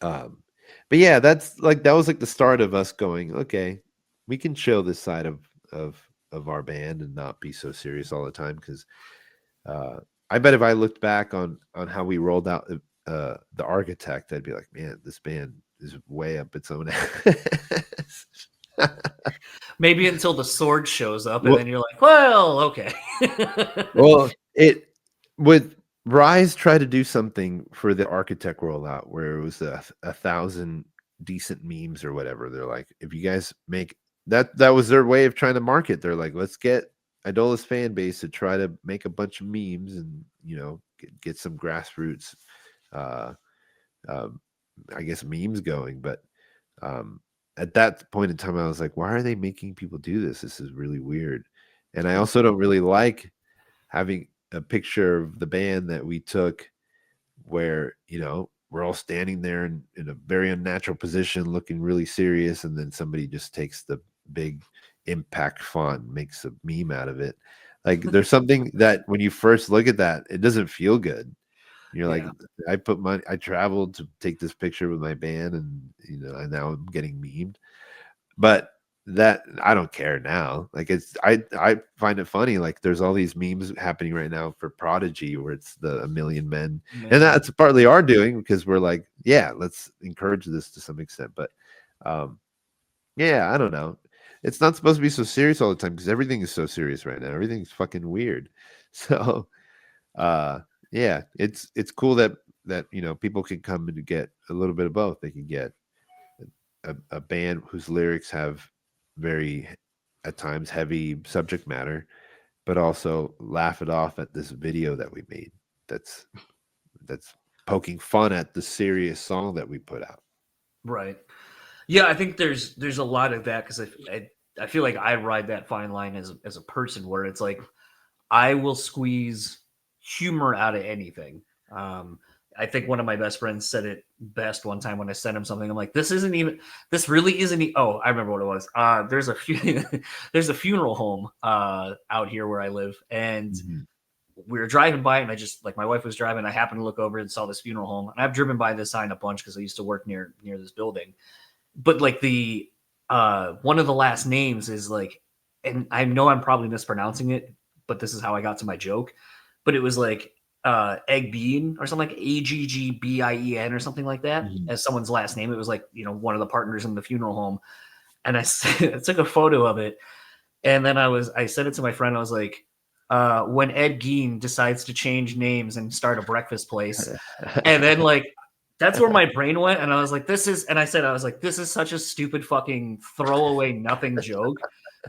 um but yeah, that was like the start of us going, okay, we can show this side of of our band and not be so serious all the time, because uh, I bet if I looked back on how we rolled out the Architect, I'd be like, man, this band is way up its own ass. Maybe until the sword shows up, and well, then you're like, well, okay. well, it with Rise tried to do something for the Architect rollout where it was a thousand decent memes or whatever. They're like, if you guys make that was their way of trying to market. They're like, let's get Idola's fan base to try to make a bunch of memes and get some grassroots uh um I guess memes going. But um at that point in time I was like, why are they making people do this? This is really weird. And I also don't really like having a picture of the band that we took where we're all standing there in a very unnatural position looking really serious, and then somebody just takes the big impact font and makes a meme out of it. Like there's something that when you first look at that, it doesn't feel good. You're like, Yeah. I traveled to take this picture with my band, and and now I'm getting memed. But that I don't care now. Like I find it funny. Like there's all these memes happening right now for Prodigy where it's the A Million Men. And Man. that's partly our doing, because we're like, yeah, let's encourage this to some extent. But um yeah, I don't know. It's not supposed to be so serious all the time, because everything is so serious right now. Everything's fucking weird. So uh yeah, it's cool that people can come and get a little bit of both. They can get a band whose lyrics have very at times heavy subject matter, but also laugh it off at this video that we made that's that's poking fun at the serious song that we put out. Right. Yeah, I think there's a lot of that because I feel like I ride that fine line as a person where it's like I will squeeze humor out of anything. Um, I think one of my best friends said it best one time when I sent him something. I'm like, this really isn't. Oh, I remember what it was. There's a there's a funeral home out here where I live, and Mhm. we were driving by, and I just like my wife was driving. I happened to look over and saw this funeral home, and I've driven by this sign a bunch because I used to work near this building. But like the one of the last names is like, and I know I'm probably mispronouncing it, but this is how I got to my joke. But it was like Egg Bean or something like Aggbien or something like that Mhm. as someone's last name. It was like, one of the partners in the funeral home. And I took a photo of it, and then I sent it to my friend. I was like, when Ed Gein decides to change names and start a breakfast place, and then like that's where my brain went, and I was like, I was like, this is such a stupid fucking throwaway nothing joke.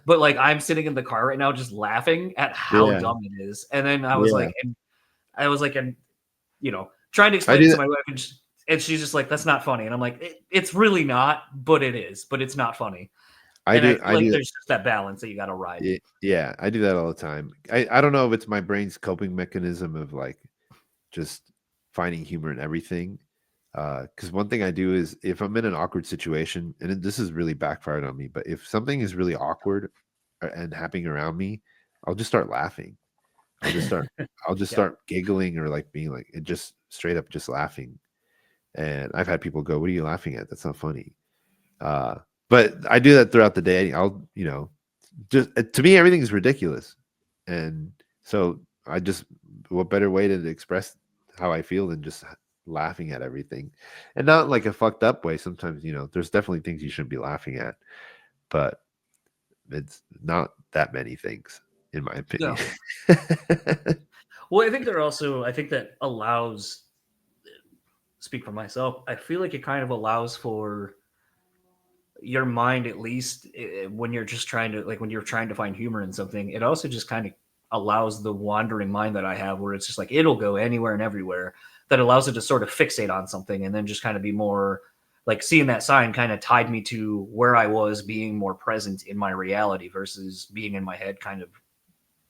But like I'm sitting in the car right now just laughing at how Yeah, dumb it is. And then I was yeah. like, and trying to I explain it do to that. my wife, and she's just like, that's not funny. And I'm like, it's really not, but it is, but it's not funny. I And I do. feel I like do. there's just that balance that you got to ride. Yeah, I do that all the time. I don't know if it's my brain's coping mechanism of like just finding humor in everything. Because one thing I do is if I'm in an awkward situation, and this is really backfired on me, but if something is really awkward and happening around me, I'll just start laughing. I'll just start. I'll just Yeah. start giggling or like being like it just straight up just laughing. And I've had people go, "What are you laughing at? That's not funny." Uh, but I do that throughout the day. I'll just to me everything is ridiculous, and so I just what better way to express how I feel than just laughing at everything, and not like a fucked up way. Sometimes there's definitely things you shouldn't be laughing at, but it's not that many things in my opinion. No. Well, I think that allows, speak for myself, I feel like it kind of allows for your mind, at least when you're just trying to, like, when you're trying to find humor in something, it also just kind of allows the wandering mind that I have where it's just like, it'll go anywhere and everywhere, that allows it to sort of fixate on something and then just kind of be more like seeing that sign kind of tied me to where I was being more present in my reality versus being in my head, kind of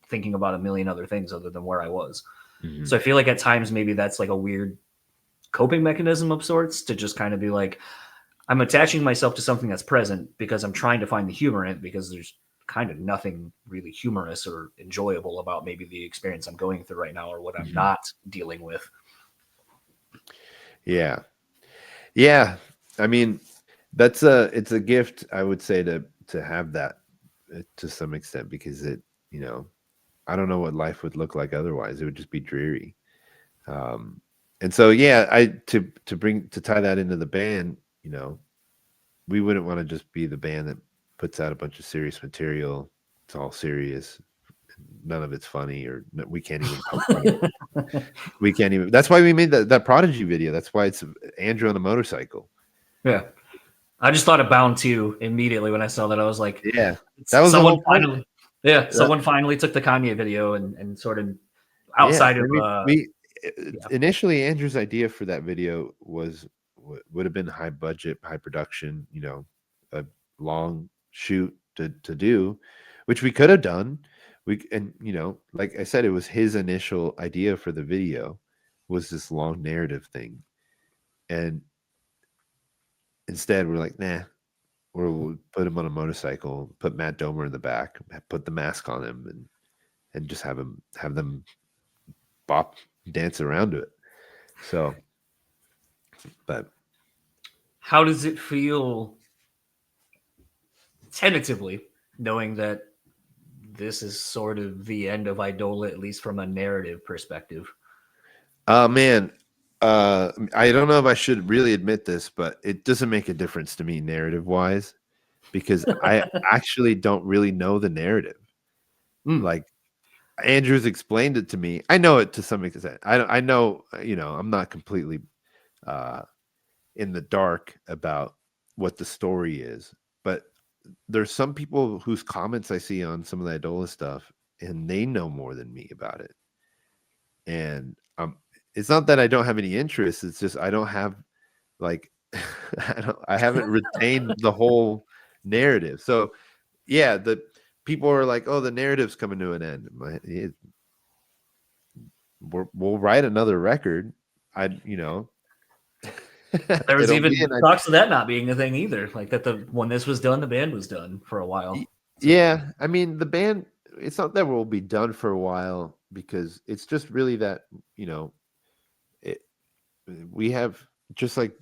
thinking about a million other things other than where I was. So Mhm. I feel like at times maybe that's like a weird coping mechanism of sorts to just kind of be like, I'm attaching myself to something that's present because I'm trying to find the humor in it because there's kind of nothing really humorous or enjoyable about maybe the experience I'm going through right now or what I'm Mhm. not dealing with. Yeah, yeah. I mean, it's a gift I would say to have that to some extent because I don't know what life would look like otherwise. It would just be dreary. Um, and so, yeah, I to tie that into the band, we wouldn't want to just be the band that puts out a bunch of serious material. It's all serious. None of it's funny, or we can't even poke fun at it. We can't even. That's why we made that Prodigy video. That's why it's Andrew on a motorcycle. Yeah. I just thought of Bound 2 immediately when I saw that. I was like, Yeah, that was the someone whole point. finally, yeah, That, someone finally took the Kanye video and sort of yeah, outside I of, mean, we yeah. initially Andrew's idea for that video would have been high budget, high production, a long shoot to do, which we could have done. Like I said, it was his initial idea for the video was this long narrative thing, and instead we're like, nah, we'll put him on a motorcycle, put Matt Domer in the back, put the mask on him, and just have them bop dance around to it. So, but How does it feel tentatively knowing that this is sort of the end of Idola, at least from a narrative perspective? man, I don't know if I should really admit this, but it doesn't make a difference to me narrative wise because I actually don't really know the narrative. Mm. Like Andrews explained it to me. I know it to some extent. I know, I'm not completely uh in the dark about what the story is, but there's some people whose comments I see on some of the Idola stuff and they know more than me about it. And it's not that I don't have any interest, it's just I don't have like I haven't retained the whole narrative. So yeah, the people are like, oh, the narrative's coming to an end. We'll write another record. You know, There was it'll be even talks of that not being a thing either. Like that when this was done, the band was done for a while. So, yeah. I mean, the band. It's not that we'll be done for a while because it's just really that it, we have just like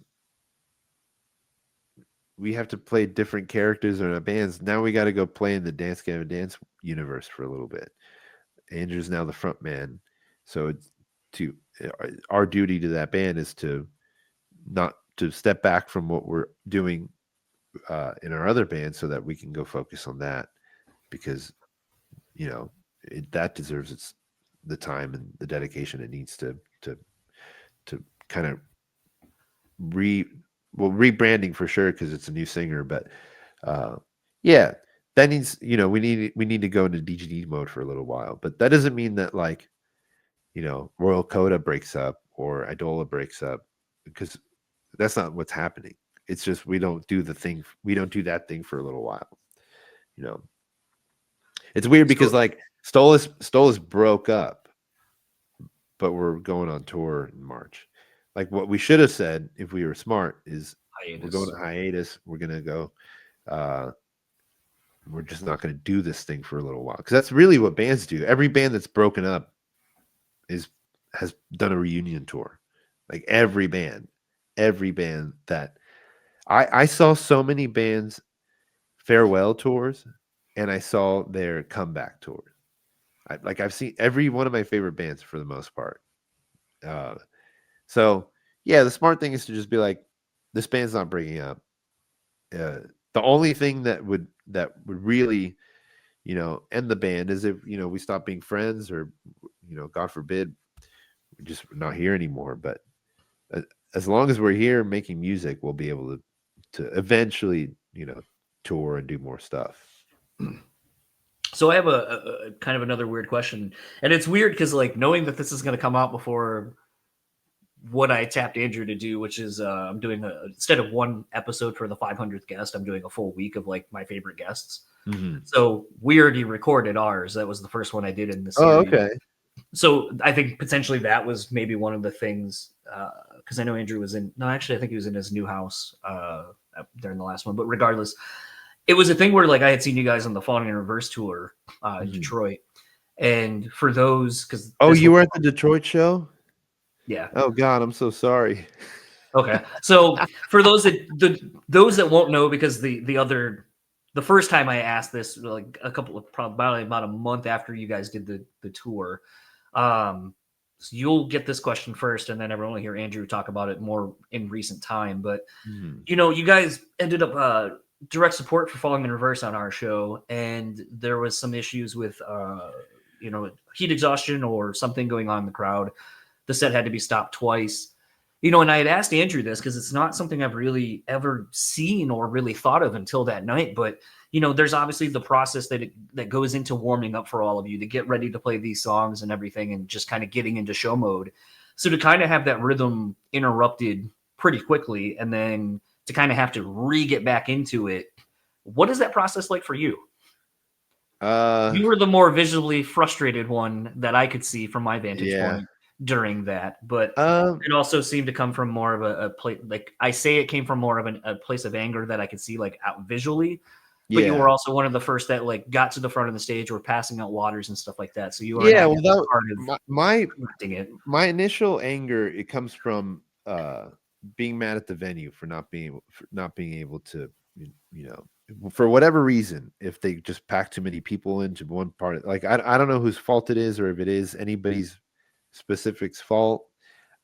we have to play different characters in our bands. Now we got to go play in the Dance Gavin Dance universe for a little bit. Andrew's now the front man, so it's to our duty to that band is to not to step back from what we're doing in our other band so that we can go focus on that because that deserves the time and the dedication it needs to kind of rebranding for sure because it's a new singer, but yeah, that needs we need to go into DGD mode for a little while, but that doesn't mean that like Royal Coda breaks up or Eidola breaks up because that's not what's happening. It's just we don't do that thing for a little while. It's weird because like Stolas broke up, but we're going on tour in March. Like what we should have said if we were smart is we're going to hiatus. We're gonna go. We're just not going to do this thing for a little while because that's really what bands do. Every band that's broken up has done a reunion tour. Like every band that I saw so many bands farewell tours, and I saw their comeback tours. I've seen every one of my favorite bands for the most part. So yeah, the smart thing is to just be like, this band's not breaking up. The only thing that would really, end the band is if we stop being friends or, God forbid, we're just not here anymore. But as long as we're here making music, we'll be able to eventually, tour and do more stuff. So I have a kind of another weird question, and it's weird because like knowing that this is going to come out before what I tapped Andrew to do, which is I'm doing instead of one episode for the 500th guest, I'm doing a full week of like my favorite guests. Mm-hmm. So we already recorded ours. That was the first one I did in the series. Oh, okay. So I think potentially that was maybe one of the things because I know Andrew was I think he was in his new house during the last one. But regardless, it was a thing where like I had seen you guys on the Falling in Reverse tour in Detroit, and for those because you were at the Detroit show. Yeah. Oh God, I'm so sorry. Okay, so for those that won't know, because the first time I asked this, like about a month after you guys did the tour, so you'll get this question first, and then everyone will hear Andrew talk about it more in recent time. But you guys ended up direct support for Falling in Reverse on our show, and there was some issues with heat exhaustion or something going on in the crowd. The set had to be stopped twice. And I had asked Andrew this because it's not something I've really ever seen or really thought of until that night. But, there's obviously the process that goes into warming up for all of you to get ready to play these songs and everything and just kind of getting into show mode. So to kind of have that rhythm interrupted pretty quickly and then to kind of have to get back into it, what is that process like for you? You were the more visually frustrated one that I could see from my vantage point during that, but it also seemed to come from more of a place. Like I say, it came from more of a place of anger that I could see like out visually. But you were also one of the first that like got to the front of the stage, were passing out waters and stuff like that. So you were part of my initial anger. It comes from being mad at the venue for not being able to, for whatever reason, if they just pack too many people into one part. Like I don't know whose fault it is or if it is anybody's specific's fault.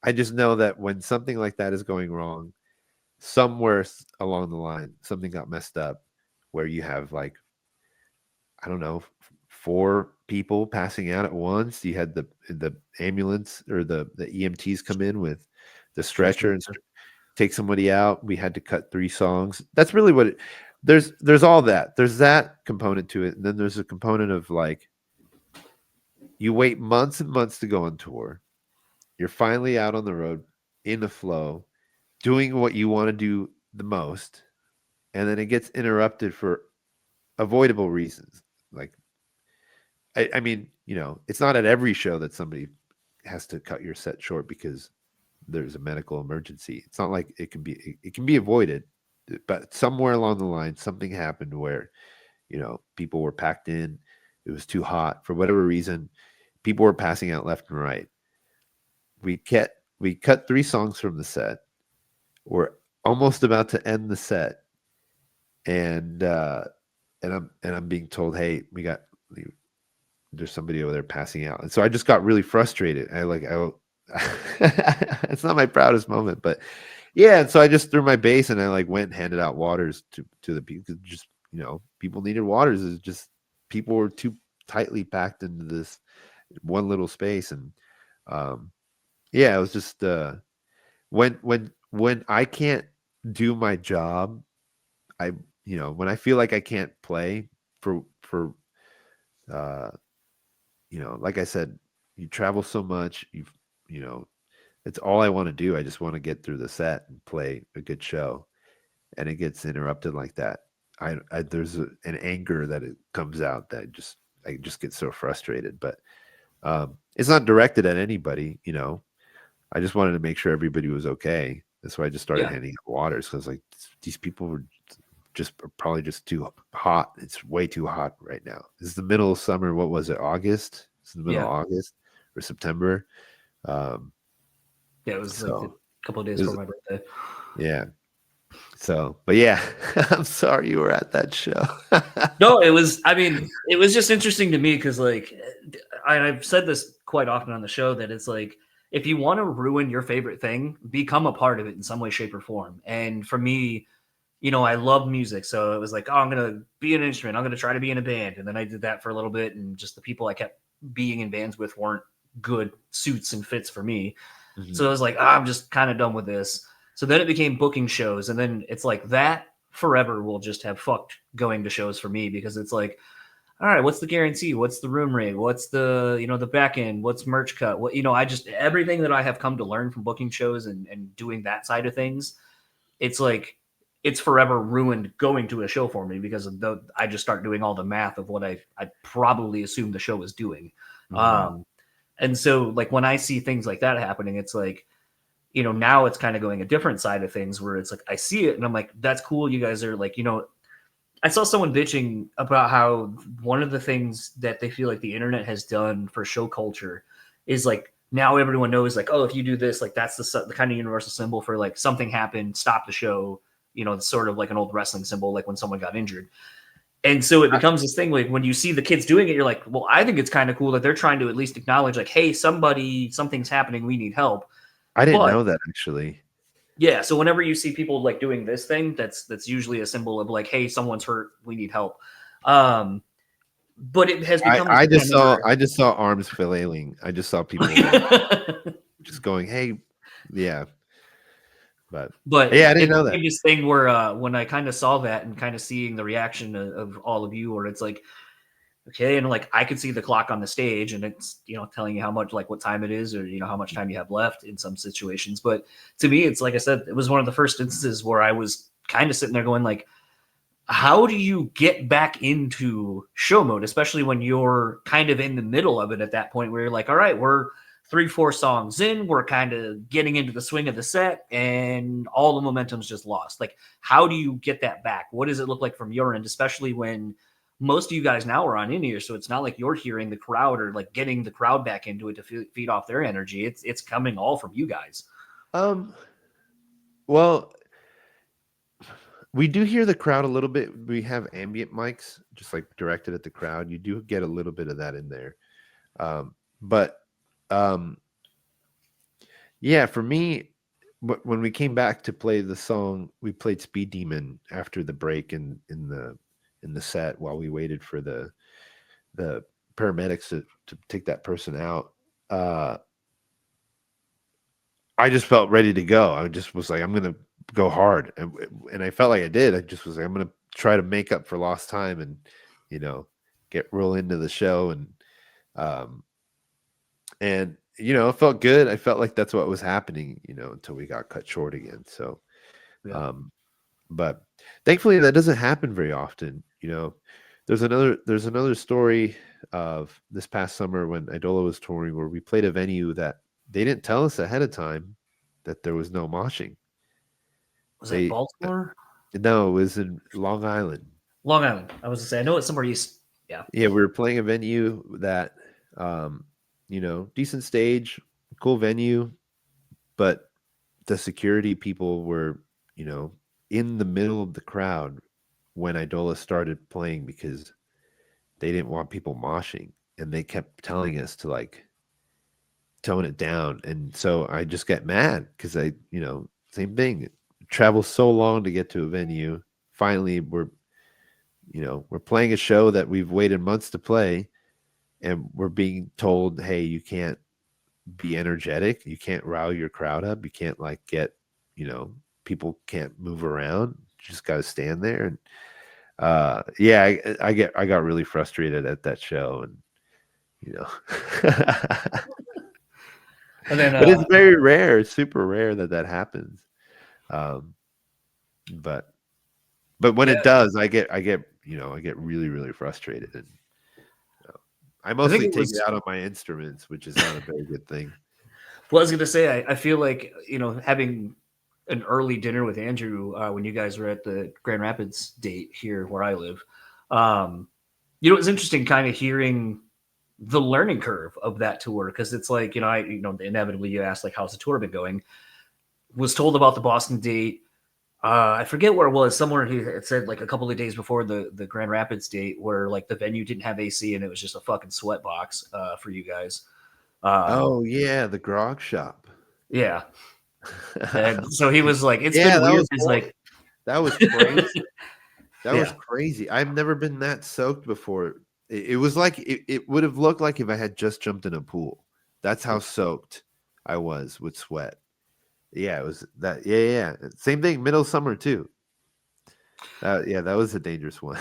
I just know that when something like that is going wrong, somewhere along the line, something got messed up where you have like, I don't know, 4 people passing out at once. You had the ambulance or the EMTs come in with the stretcher and take somebody out. We had to cut 3 songs. That's really what there's all that. There's that component to it. And then there's a component of like, you wait months and months to go on tour. You're finally out on the road in the flow, doing what you want to do the most, and then it gets interrupted for avoidable reasons. Like, I mean, it's not at every show that somebody has to cut your set short because there's a medical emergency. It's not like it can be avoided, but somewhere along the line, something happened where, people were packed in. It was too hot for whatever reason. People were passing out left and right. We cut 3 songs from the set. We're almost about to end the set, and I'm being told, hey, there's somebody over there passing out. And so I just got really frustrated. It's not my proudest moment, but yeah. And so I just threw my bass and I went and handed out waters to the people. Just, people needed waters. It's just, people were too tightly packed into this one little space. And, yeah, it was just, when I can't do my job, when I feel like I can't play for, uh, like I said, you travel so much, you know, it's all I want to do. I just want to get through the set and play a good show, and it gets interrupted like that. There's an anger that it comes out that I just get so frustrated. But it's not directed at anybody. I just wanted to make sure everybody was okay. That's why I just started handing out waters, because these people were probably just too hot. It's way too hot right now. This is the middle of summer. What was it? August? It's the middle of August or September. Yeah, it was like a couple of days before my birthday. Yeah. So, but yeah, I'm sorry you were at that show. No, it was just interesting to me because, I've said this quite often on the show, that it's like, if you want to ruin your favorite thing, become a part of it in some way, shape, or form. And for me, I love music. So it was like, oh, I'm going to be an instrument. I'm going to try to be in a band. And then I did that for a little bit. And just the people I kept being in bands with weren't good suits and fits for me. Mm-hmm. So I was like, I'm just kind of done with this. So then it became booking shows. And then it's like that forever will just have fucked going to shows for me, because it's like, all right, what's the guarantee? What's the room rate? What's the, the back end? What's merch cut? What, everything that I have come to learn from booking shows and doing that side of things, it's like, it's forever ruined going to a show for me, because I just start doing all the math of what I probably assumed the show was doing. Mm-hmm. And so when I see things like that happening, it's like, now it's kind of going a different side of things, where it's like, I see it and I'm like, that's cool. You guys are like, I saw someone bitching about how one of the things that they feel like the internet has done for show culture is like, now everyone knows like, oh, if you do this, like that's the kind of universal symbol for like something happened, stop the show. It's sort of like an old wrestling symbol, like when someone got injured. And so it becomes this thing, like when you see the kids doing it, you're like, well, I think it's kind of cool that they're trying to at least acknowledge like, hey, something's happening. We need help. I didn't know that, actually. Yeah. So whenever you see people like doing this thing, that's usually a symbol of like, hey, someone's hurt. We need help. But it has become. I just saw arms flailing. I just saw people just going, hey, yeah. But yeah, I didn't know that. This thing where when I kind of saw that and kind of seeing the reaction of all of you, where it's like, okay, and like I could see the clock on the stage, and it's telling you how much, like what time it is, or how much time you have left in some situations. But to me, it's like I said, it was one of the first instances where I was kind of sitting there going like, how do you get back into show mode, especially when you're kind of in the middle of it at that point, where you're like, all right, we're 3-4 songs in, we're kind of getting into the swing of the set, and all the momentum's just lost. Like, how do you get that back? What does it look like from your end, especially when most of you guys now are on in-ear, so it's not like you're hearing the crowd or like getting the crowd back into it to feed off their energy. It's coming all from you guys. Well, we do hear the crowd a little bit. We have ambient mics just like directed at the crowd. You do get a little bit of that in there. Yeah, for me, when we came back to play the song, we played Speed Demon after the break in the set while we waited for the paramedics to take that person out. I just felt ready to go. I just was like, I'm going to go hard. And I felt like I did. I just was like, I'm going to try to make up for lost time and, get real into the show. And it felt good. I felt like that's what was happening, until we got cut short again. So, But thankfully that doesn't happen very often. There's another story of this past summer when Eidola was touring where we played a venue that they didn't tell us ahead of time that there was no moshing. Was that They Baltimore? No, it was in Long Island. Long Island. I was gonna say I know it's somewhere east. Yeah. Yeah, we were playing a venue that decent stage, cool venue, but the security people were, you know, in the middle of the crowd when Idola started playing because they didn't want people moshing and they kept telling us to like tone it down. And so I just get mad because same thing. It travels so long to get to a venue. Finally, we're playing a show that we've waited months to play and we're being told, hey, you can't be energetic. You can't rile your crowd up. You can't like get, people can't move around. You just got to stand there. And yeah, I got really frustrated at that show, and you know, And then but it's very rare. It's super rare that happens. Um, but when yeah, it does, I get really really frustrated, and I I think mostly it take it was. out on my instruments, which is not a very good thing. Well, I was gonna say I feel like having an early dinner with Andrew when you guys were at the Grand Rapids date here where I live. Um, it was interesting kind of hearing the learning curve of that tour because it's like inevitably you asked like how's the tour been going. Was told about the Boston date. I forget where it was. Somewhere he had said like a couple of days before the Grand Rapids date, where like the venue didn't have AC and it was just a fucking sweat box for you guys. Um, Oh yeah, the grog shop. yeah, and so he was like, "It's Yeah, been that weird." was He's horrible. like, That was crazy. That was "Yeah, crazy. I've never been that soaked before. It was like it would have looked like if I had just jumped in a pool. That's how soaked I was with sweat. Yeah, it was that. Yeah, yeah. Same thing, middle summer too. Yeah, that was a dangerous one.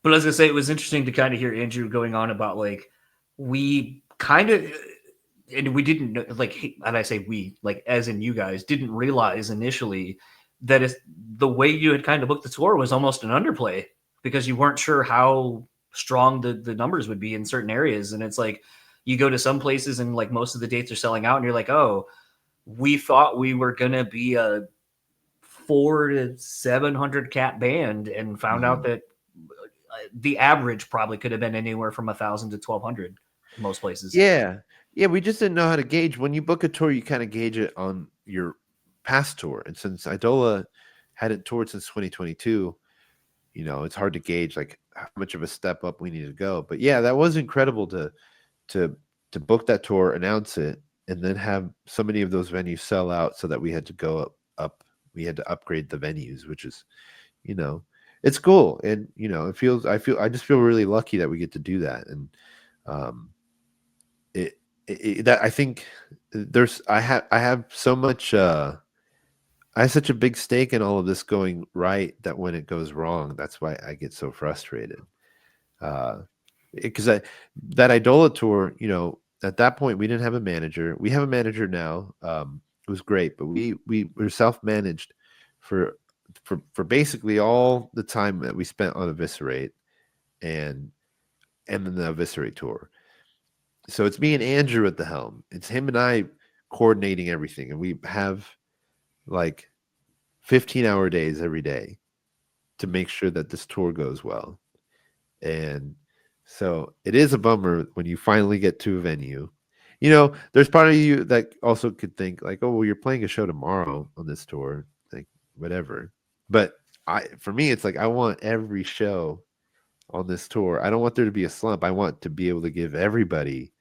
But as I say, it was interesting to kind of hear Andrew going on about like we kind of, and we didn't know, like, and I say we, like, as in you guys, didn't realize initially that the way you had kind of booked the tour was almost an underplay because you weren't sure how strong the numbers would be in certain areas. And it's like you go to some places and like most of the dates are selling out, and you're like, oh, we thought we were gonna be a 400 to 700 cat band, and found out Mhm. that the average probably could have been anywhere from 1,000 to 1,200 in most places. Yeah. Yeah, we just didn't know how to gauge. When you book a tour, you kind of gauge it on your past tour. And since Idola hadn't toured since 2022, it's hard to gauge like how much of a step up we need to go. But yeah, that was incredible to to book that tour, announce it, and then have so many of those venues sell out so that we had to go up we had to upgrade the venues, which is, you know, it's cool. And I just feel really lucky that we get to do that. And um that I think there's I have so much I have such a big stake in all of this going right that when it goes wrong, that's why I get so frustrated. Uh, because that Idola tour, at that point we didn't have a manager. We have a manager now. It was great, but we were self managed for for basically all the time that we spent on Eviscerate and then the Eviscerate tour. So it's me and Andrew at the helm. It's him and I coordinating everything, and we have like 15-hour days every day to make sure that this tour goes well. And so it is a bummer when you finally get to a venue. There's part of you that also could think like, oh, well, you're playing a show tomorrow on this tour, like whatever. But for me, it's like I want every show on this tour. I don't want there to be a slump. I want to be able to give everybody,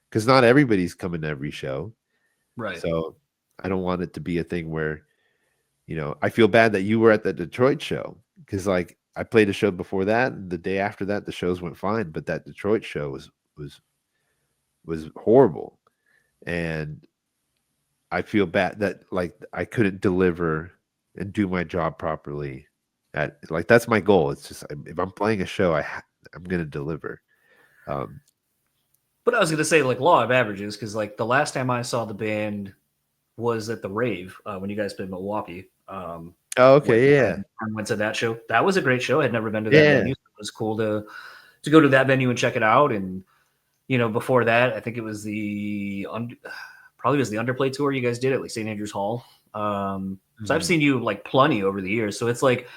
because not everybody's coming to every show. Right. So I don't want it to be a thing where, I feel bad that you were at the Detroit show because like I played a show before that, and the day after that the shows went fine, but that Detroit show was horrible, and I feel bad that like I couldn't deliver and do my job properly. At like that's my goal. It's just if I'm playing a show, I'm gonna deliver. Um, But I was going to say like law of averages because like the last time I saw the band was at the rave when you guys played Milwaukee. Oh, when okay, yeah, I went to that show. That was a great show. I had never been to that yeah. venue. So it was cool to go to that venue and check it out. And before that, I think it was probably was the Underplay tour you guys did at like St. Andrews Hall. So I've Mhm. seen you like plenty over the years. So it's like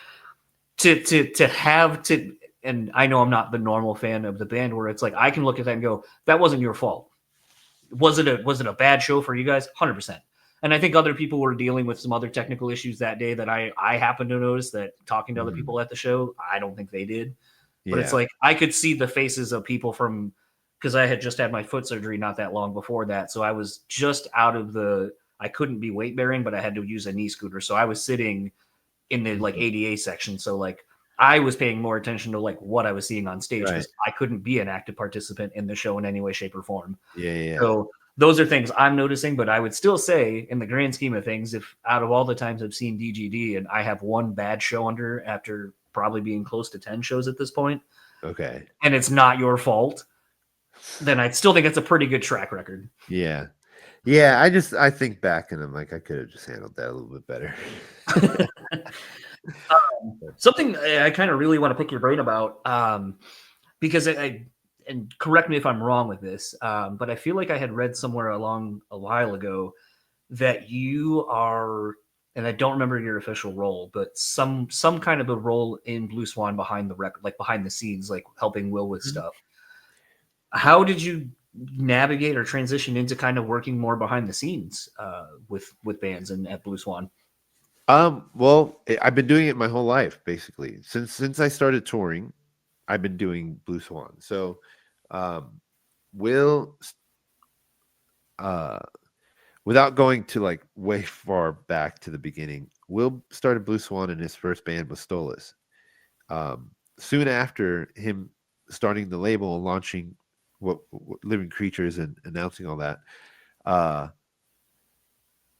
to have to, and I know I'm not the normal fan of the band where it's like I can look at that and go, that wasn't your fault. Was it a bad show for you guys? 100%. And I think other people were dealing with some other technical issues that day that I happened to notice that talking to other Mhm. people at the show, I don't think they did. But it's Yeah. like I could see the faces of people from because I had just had my foot surgery not that long before that. So I was just out of I couldn't be weight bearing, but I had to use a knee scooter. So I was sitting in the like Mhm. ADA section. So like I was paying more attention to like what I was seeing on stage Right. because I couldn't be an active participant in the show in any way, shape, or form. Yeah, yeah. So those are things I'm noticing, but I would still say, in the grand scheme of things, if out of all the times I've seen DGD and I have one bad show under after probably being close to 10 shows at this point, Okay. and it's not your fault, then I'd still think it's a pretty good track record. Yeah. Yeah, I think back and I'm like, I could have just handled that a little bit better. Something I kind of really want to pick your brain about, because and correct me if I'm wrong with this, but I feel like I had read somewhere along a while ago that you are, and I don't remember your official role, but some kind of a role in Blue Swan behind the record, like behind the scenes, like helping Will with Mhm. stuff. How did you navigate or transition into kind of working more behind the scenes with bands and at Blue Swan? Well, I've been doing it my whole life, basically. Since I started touring, I've been doing Blue Swan. So, um, Will, uh, without going to like way far back to the beginning, Will started Blue Swan and his first band was Stolas. Soon after him starting the label and launching what Living Creatures and announcing all that, uh,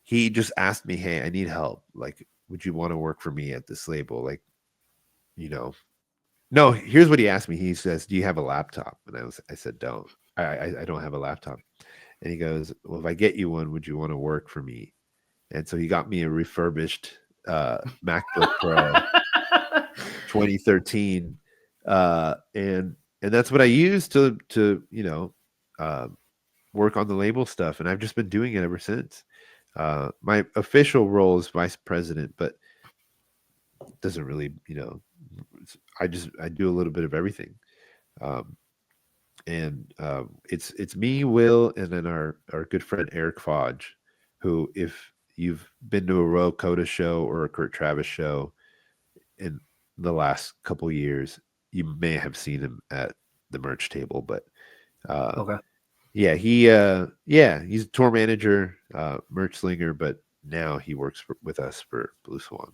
he just asked me, "Hey, I need help. Like, would you want to work for me at this label? Like, you know, no, here's what he asked me. He says, "Do you have a laptop?" And I said, "Don't. I don't have a laptop." And he goes, "Well, if I get you one, would you want to work for me?" And so he got me a refurbished MacBook Pro 2013, and that's what I used to uh, work on the label stuff, and I've just been doing it ever since. My official role is vice president, but it doesn't really, I do a little bit of everything. Um, and it's me, Will, and then our good friend Eric Fodge, who, if you've been to a Royal Coda show or a Kurt Travis show in the last couple years, you may have seen him at the merch table. But uh, Okay. yeah, he's a tour manager, merch slinger, but now he works with us for Blue Swan.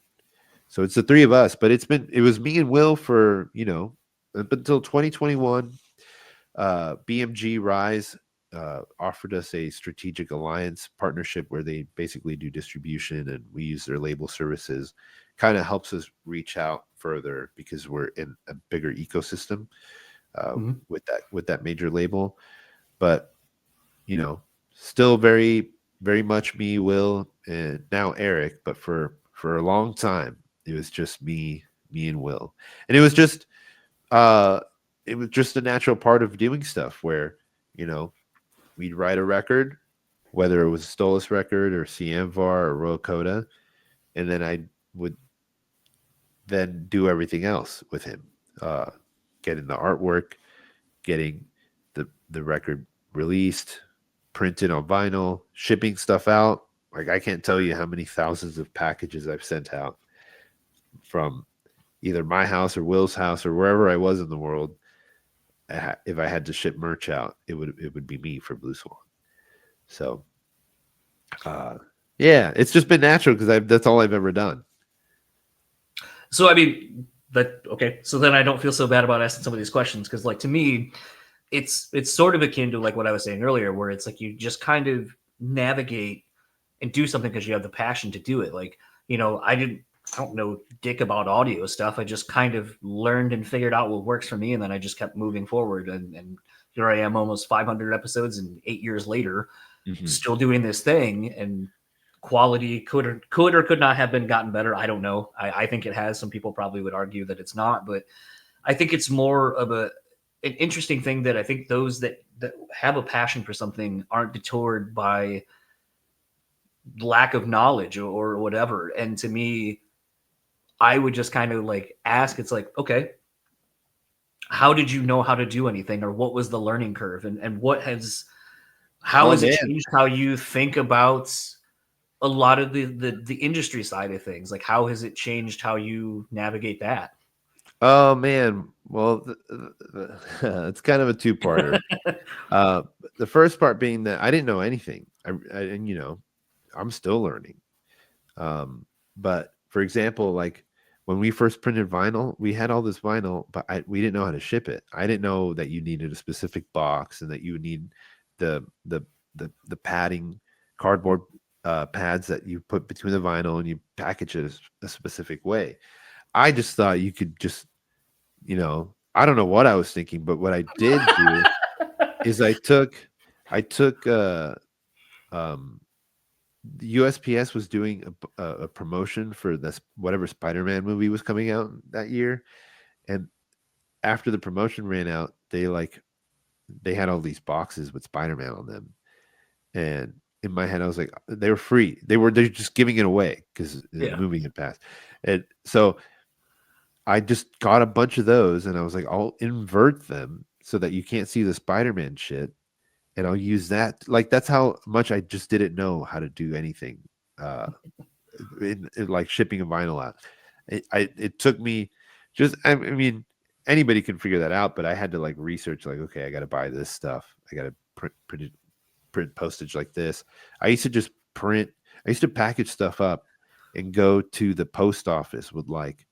So it's the three of us, but it was me and Will for up until 2021. BMG Rise offered us a strategic alliance partnership where they basically do distribution and we use their label services. Kind of helps us reach out further because we're in a bigger ecosystem Mm-hmm. with that major label. But still very very much me, Will, and now Eric. But for a long time, it was just me and Will, and uh it was just a natural part of doing stuff where you know we'd write a record, whether it was a Stolas record or CMVAR or Royal Coda, and then I would then do everything else with him, uh, getting the artwork, getting the record released, printed on vinyl, shipping stuff out. Like, I can't tell you how many thousands of packages I've sent out from either my house or Will's house or wherever I was in the world. If I had to ship merch out, it would be me for Blue Swan. So, uh, yeah, it's just been natural because that's all I've ever done. So I mean that okay. So then I don't feel so bad about asking some of these questions because like to me, it's sort of akin to like what I was saying earlier, where it's like you just kind of navigate and do something because you have the passion to do it. Like, I don't know dick about audio stuff. I just kind of learned and figured out what works for me. And then I just kept moving forward. And here I am almost 500 episodes and 8 years later, Mhm. still doing this thing. And quality could or could not have been gotten better. I don't know. I think it has. Some people probably would argue that it's not, but I think it's more of an interesting thing that I think those that have a passion for something aren't deterred by lack of knowledge or whatever. And to me, I would just kind of like ask, it's like, okay, how did you know how to do anything, or what was the learning curve, and how Oh has it man. changed how you think about a lot of the industry side of things? Like, how has it changed how you navigate that? Oh man. Well, it's kind of a two-parter. Uh, the first part being that I didn't know anything. And I'm still learning. But for example, like when we first printed vinyl, we had all this vinyl, but we didn't know how to ship it. I didn't know that you needed a specific box and that you would need the the the padding, cardboard pads that you put between the vinyl, and you package it a specific way. I just thought you could just, I don't know what I was thinking, but what I did do is I took the USPS was doing a promotion for this whatever Spider-Man movie was coming out that year, and after the promotion ran out, they had all these boxes with Spider-Man on them, and in my head I was like, they were free. They're just giving it away because the Yeah. movie had passed, and so I just got a bunch of those, and I was like, I'll invert them so that you can't see the Spider-Man shit, and I'll use that. Like that's how much I just didn't know how to do anything. Uh, in like shipping a vinyl out. It took me I mean, anybody can figure that out, but I had to like research, like, okay, I got to buy this stuff. I got to print postage like this. I used to just I used to package stuff up and go to the post office with like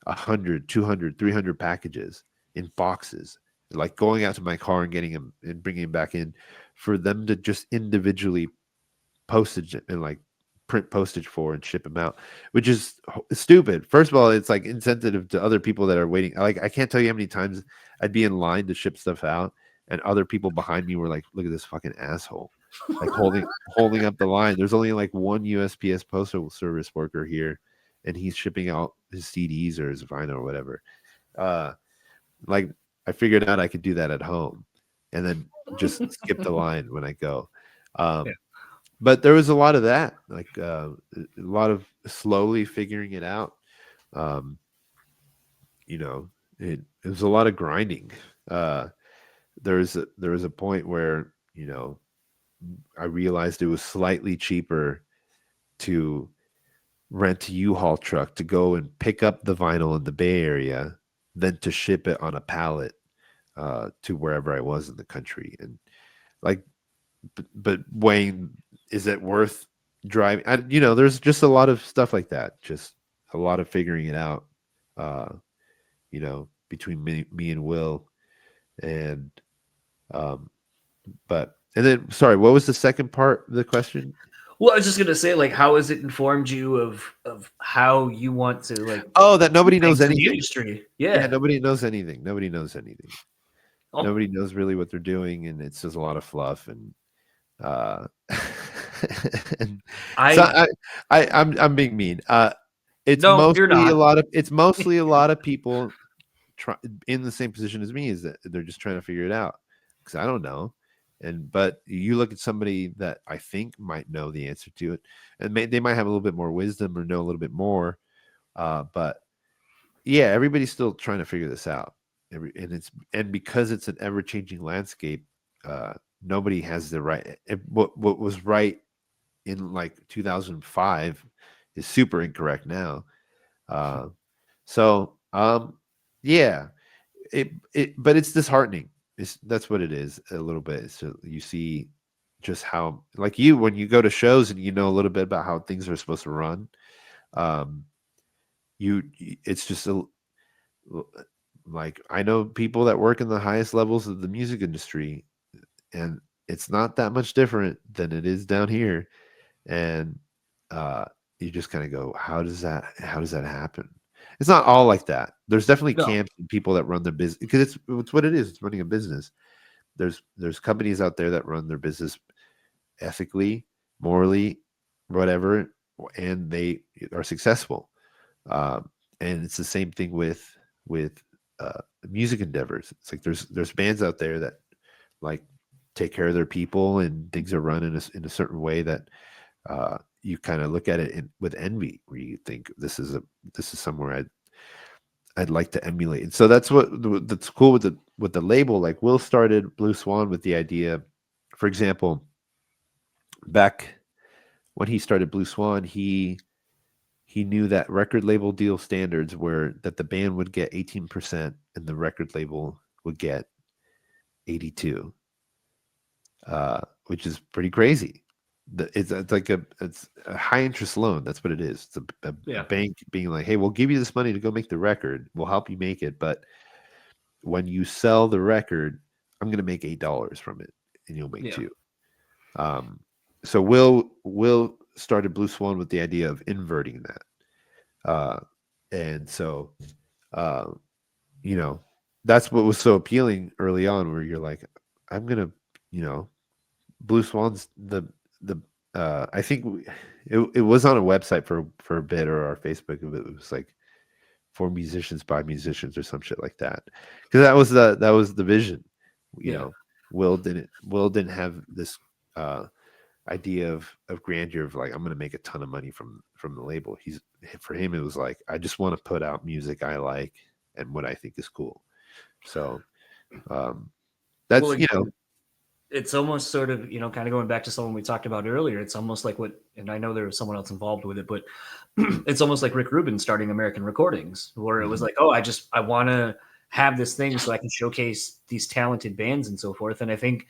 100, 200, 300 packages in boxes, like going out to my car and getting them and bringing them back in for them to just individually postage and like print postage for and ship them out, which is stupid. First of all, it's like insensitive to other people that are waiting. Like I can't tell you how many times I'd be in line to ship stuff out, and other people behind me were like, "Look at this fucking asshole!" Like holding up the line. There's only like one USPS postal service worker here, and he's shipping out his CDs or his vinyl or whatever. Like I figured out I could do that at home, and then just skip the line when I go. Yeah. But there was a lot of that, like a lot of slowly figuring it out. Um, it was a lot of grinding. There was a point where I realized it was slightly cheaper to rent a U-Haul truck to go and pick up the vinyl in the Bay Area than to ship it on a pallet to wherever I was in the country. And like, but Wayne, is it worth driving? There's just a lot of stuff like that. Just a lot of figuring it out. Between me and Will, and and then sorry, what was the second part of the question? Well, I was just gonna say, like, how has it informed you of how you want to like? Oh, that nobody knows things in the anything. industry. Yeah, Yeah. nobody knows anything. Nobody knows anything. Oh, Nobody knows really what they're doing, and it's just a lot of fluff and and so I'm being mean. It's No, you're mostly not. a lot of people in the same position as me, is that they're just trying to figure it out because I don't know. But you look at somebody that I think might know the answer to it, and they might have a little bit more wisdom or know a little bit more. But yeah, everybody's still trying to figure this out. And because it's an ever changing landscape, nobody has the right. What was right in like 2005 is super incorrect now. So yeah, but it's disheartening. That's what it is a little bit. So you see just how, like, when you go to shows and a little bit about how things are supposed to run, it's just like, I know people that work in the highest levels of the music industry, and it's not that much different than it is down here. And you just kind of go, how does that happen? It's not all like that. There's definitely No. camps and people that run their business, because it's what it is. It's running a business. There's companies out there that run their business ethically, morally, whatever, and they are successful. And it's the same thing with music endeavors. It's like there's bands out there that like take care of their people and things are run in a certain way that you kind of look at it with envy, where you think this is somewhere I'd like to emulate. And so that's cool with the label. Like Will started Blue Swan with the idea, for example, back when he started Blue Swan, he knew that record label deal standards were that the band would get 18% and the record label would get 82, which is pretty crazy. It's like it's a high interest loan. That's what it is. It's a bank being like, hey, we'll give you this money to go make the record. We'll help you make it, but when you sell the record, I'm going to make $8 from it, and you'll make two. So Will started Blue Swan with the idea of inverting that, and so that's what was so appealing early on, where you're like, I'm gonna, Blue Swan's the I think it was on a website for a bit, or our Facebook. It was like for musicians by musicians or some shit like that, because that was the vision. Will didn't have this idea of grandeur of like, I'm gonna make a ton of money from the label. For him it was like, I just want to put out music I like and what I think is cool. So that's it's almost sort of, kind of going back to someone we talked about earlier. It's almost like and I know there was someone else involved with it, but it's almost like Rick Rubin starting American Recordings, where it was like, oh, I want to have this thing so I can showcase these talented bands and so forth. And I think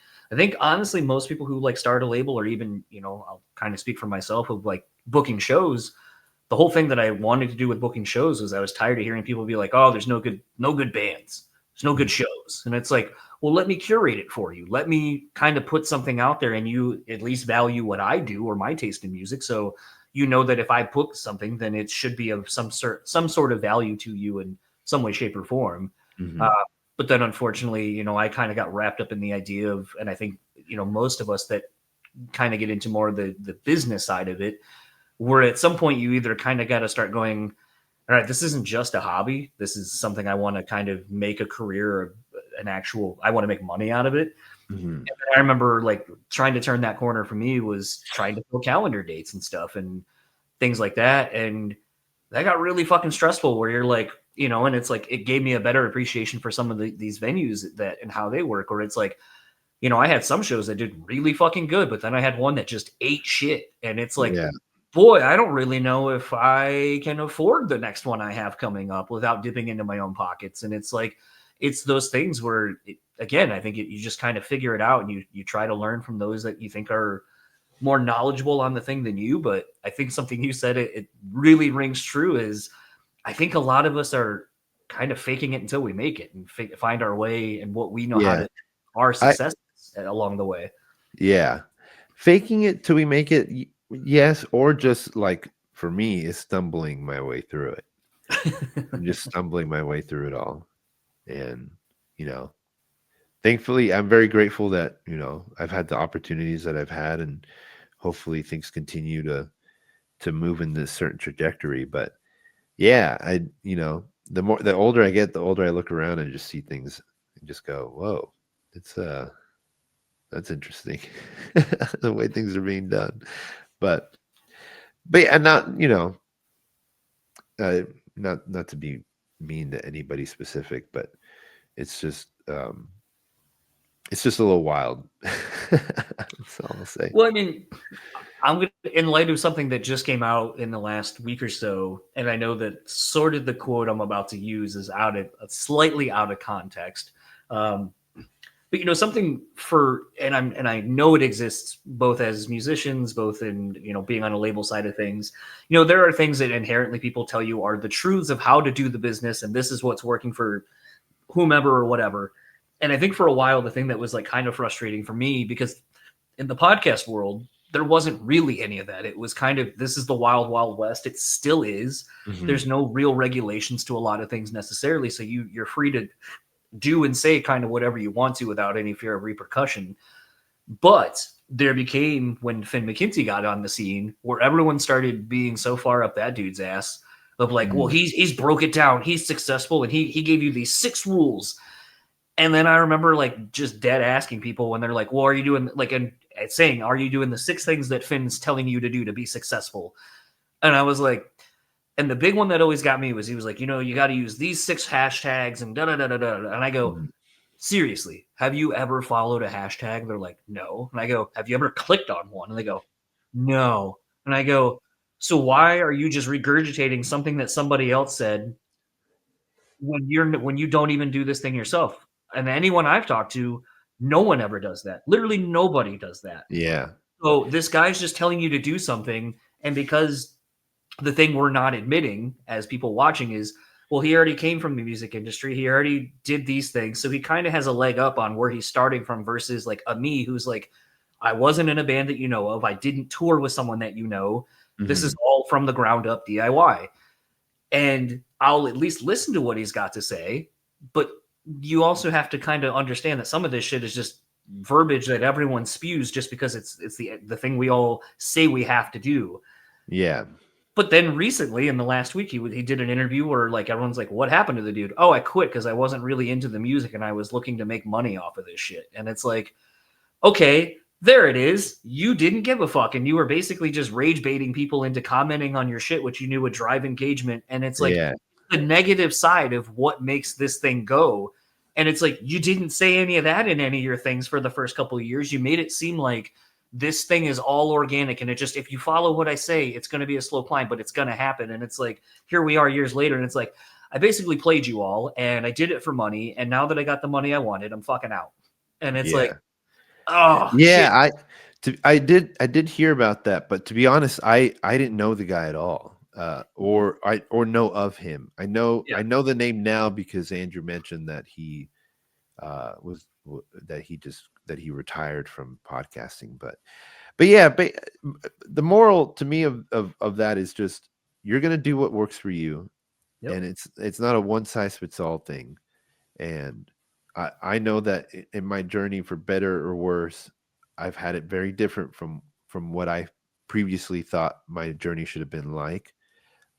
honestly, most people who like start a label, or even, I'll kind of speak for myself, of like booking shows. The whole thing that I wanted to do with booking shows was I was tired of hearing people be like, oh, there's no good bands. There's no good shows. And it's like, well, let me curate it for you. Let me kind of put something out there, and you at least value what I do or my taste in music. So that if I book something, then it should be of some sort of value to you in some way, shape, or form. Mm-hmm. But then unfortunately, I kind of got wrapped up in the idea of, and I think, most of us that kind of get into more of the business side of it, where at some point you either kind of got to start going, all right, this isn't just a hobby. This is something I want to kind of make a career, or I want to make money out of it. Mm-hmm. And I remember like trying to turn that corner for me was trying to fill calendar dates and stuff and things like that. And that got really fucking stressful, where you're like, and it's like, it gave me a better appreciation for some of these venues that and how they work. Or it's like, I had some shows that did really fucking good, but then I had one that just ate shit. And it's like, boy, I don't really know if I can afford the next one I have coming up without dipping into my own pockets. And it's like, it's those things where, again, I think you just kind of figure it out, and you try to learn from those that you think are more knowledgeable on the thing than you. But I think something you said, it really rings true, is I think a lot of us are kind of faking it until we make it and find our way and what we know how to, our successes along the way. Yeah. Faking it till we make it. Yes. Or just like, for me, is stumbling my way through it. I'm just stumbling my way through it all. And, thankfully, I'm very grateful that, I've had the opportunities that I've had, and hopefully things continue to move in this certain trajectory. But yeah, the older I get, the older I look around and just see things and just go, whoa, that's interesting. The way things are being done. But yeah, not to be mean to anybody specific, but it's just a little wild. That's all I'll say. Well, I mean, I'm going to, in light of something that just came out in the last week or so, and I know that sort of the quote I'm about to use is slightly out of context. But something and I know it exists both as musicians, both in being on a label side of things. There are things that inherently people tell you are the truths of how to do the business, and this is what's working for whomever or whatever. And I think for a while, the thing that was like kind of frustrating for me, because in the podcast world, there wasn't really any of that. It was kind of, this is the wild, wild west. It still is. Mm-hmm. There's no real regulations to a lot of things necessarily. So you're free to do and say kind of whatever you want to without any fear of repercussion. But there became, when Finn McKenty got on the scene, where everyone started being so far up that dude's ass of like, well, he's broke it down, he's successful, and he gave you these 6 rules. And then I remember like just dead asking people when they're like, well, are you doing like, and saying, are you doing the 6 things that Finn's telling you to do to be successful? And I was like, and the big one that always got me was, he was like, you got to use these 6 hashtags and da da da da da. And I go, seriously, have you ever followed a hashtag? They're like, no. And I go, have you ever clicked on one? And they go, no. And I go, so why are you just regurgitating something that somebody else said when you don't even do this thing yourself? And anyone I've talked to, no one ever does that. Literally nobody does that. Yeah. So this guy's just telling you to do something, and because the thing we're not admitting as people watching is, well, he already came from the music industry. He already did these things. So he kind of has a leg up on where he's starting from versus like a me who's like, I wasn't in a band that you know of. I didn't tour with someone that you know. This is all from the ground up DIY. And I'll at least listen to what he's got to say. But you also have to kind of understand that some of this shit is just verbiage that everyone spews just because it's the thing we all say we have to do. Yeah. But then recently, in the last week, he did an interview where like everyone's like, "What happened to the dude?" "Oh, I quit because I wasn't really into the music and I was looking to make money off of this shit." And it's like, okay, there it is. You didn't give a fuck, and you were basically just rage baiting people into commenting on your shit, which you knew would drive engagement. And it's like the negative side of what makes this thing go. And it's like, you didn't say any of that in any of your things for the first couple of years. You made it seem like this thing is all organic, and it just, if you follow what I say, it's going to be a slow climb, but it's going to happen. And it's like, here we are years later, and it's like, I basically played you all, and I did it for money, and now that I got the money I wanted, I'm fucking out. And it's like, oh yeah, shit. I did hear about that, but to be honest, I didn't know the guy at all, or know of him. I know the name now because Andrew mentioned that he that he retired from podcasting, but yeah, but the moral to me of that is just, you're gonna do what works for you, and it's not a one size fits all thing. And I know that in my journey, for better or worse, I've had it very different from what I previously thought my journey should have been like,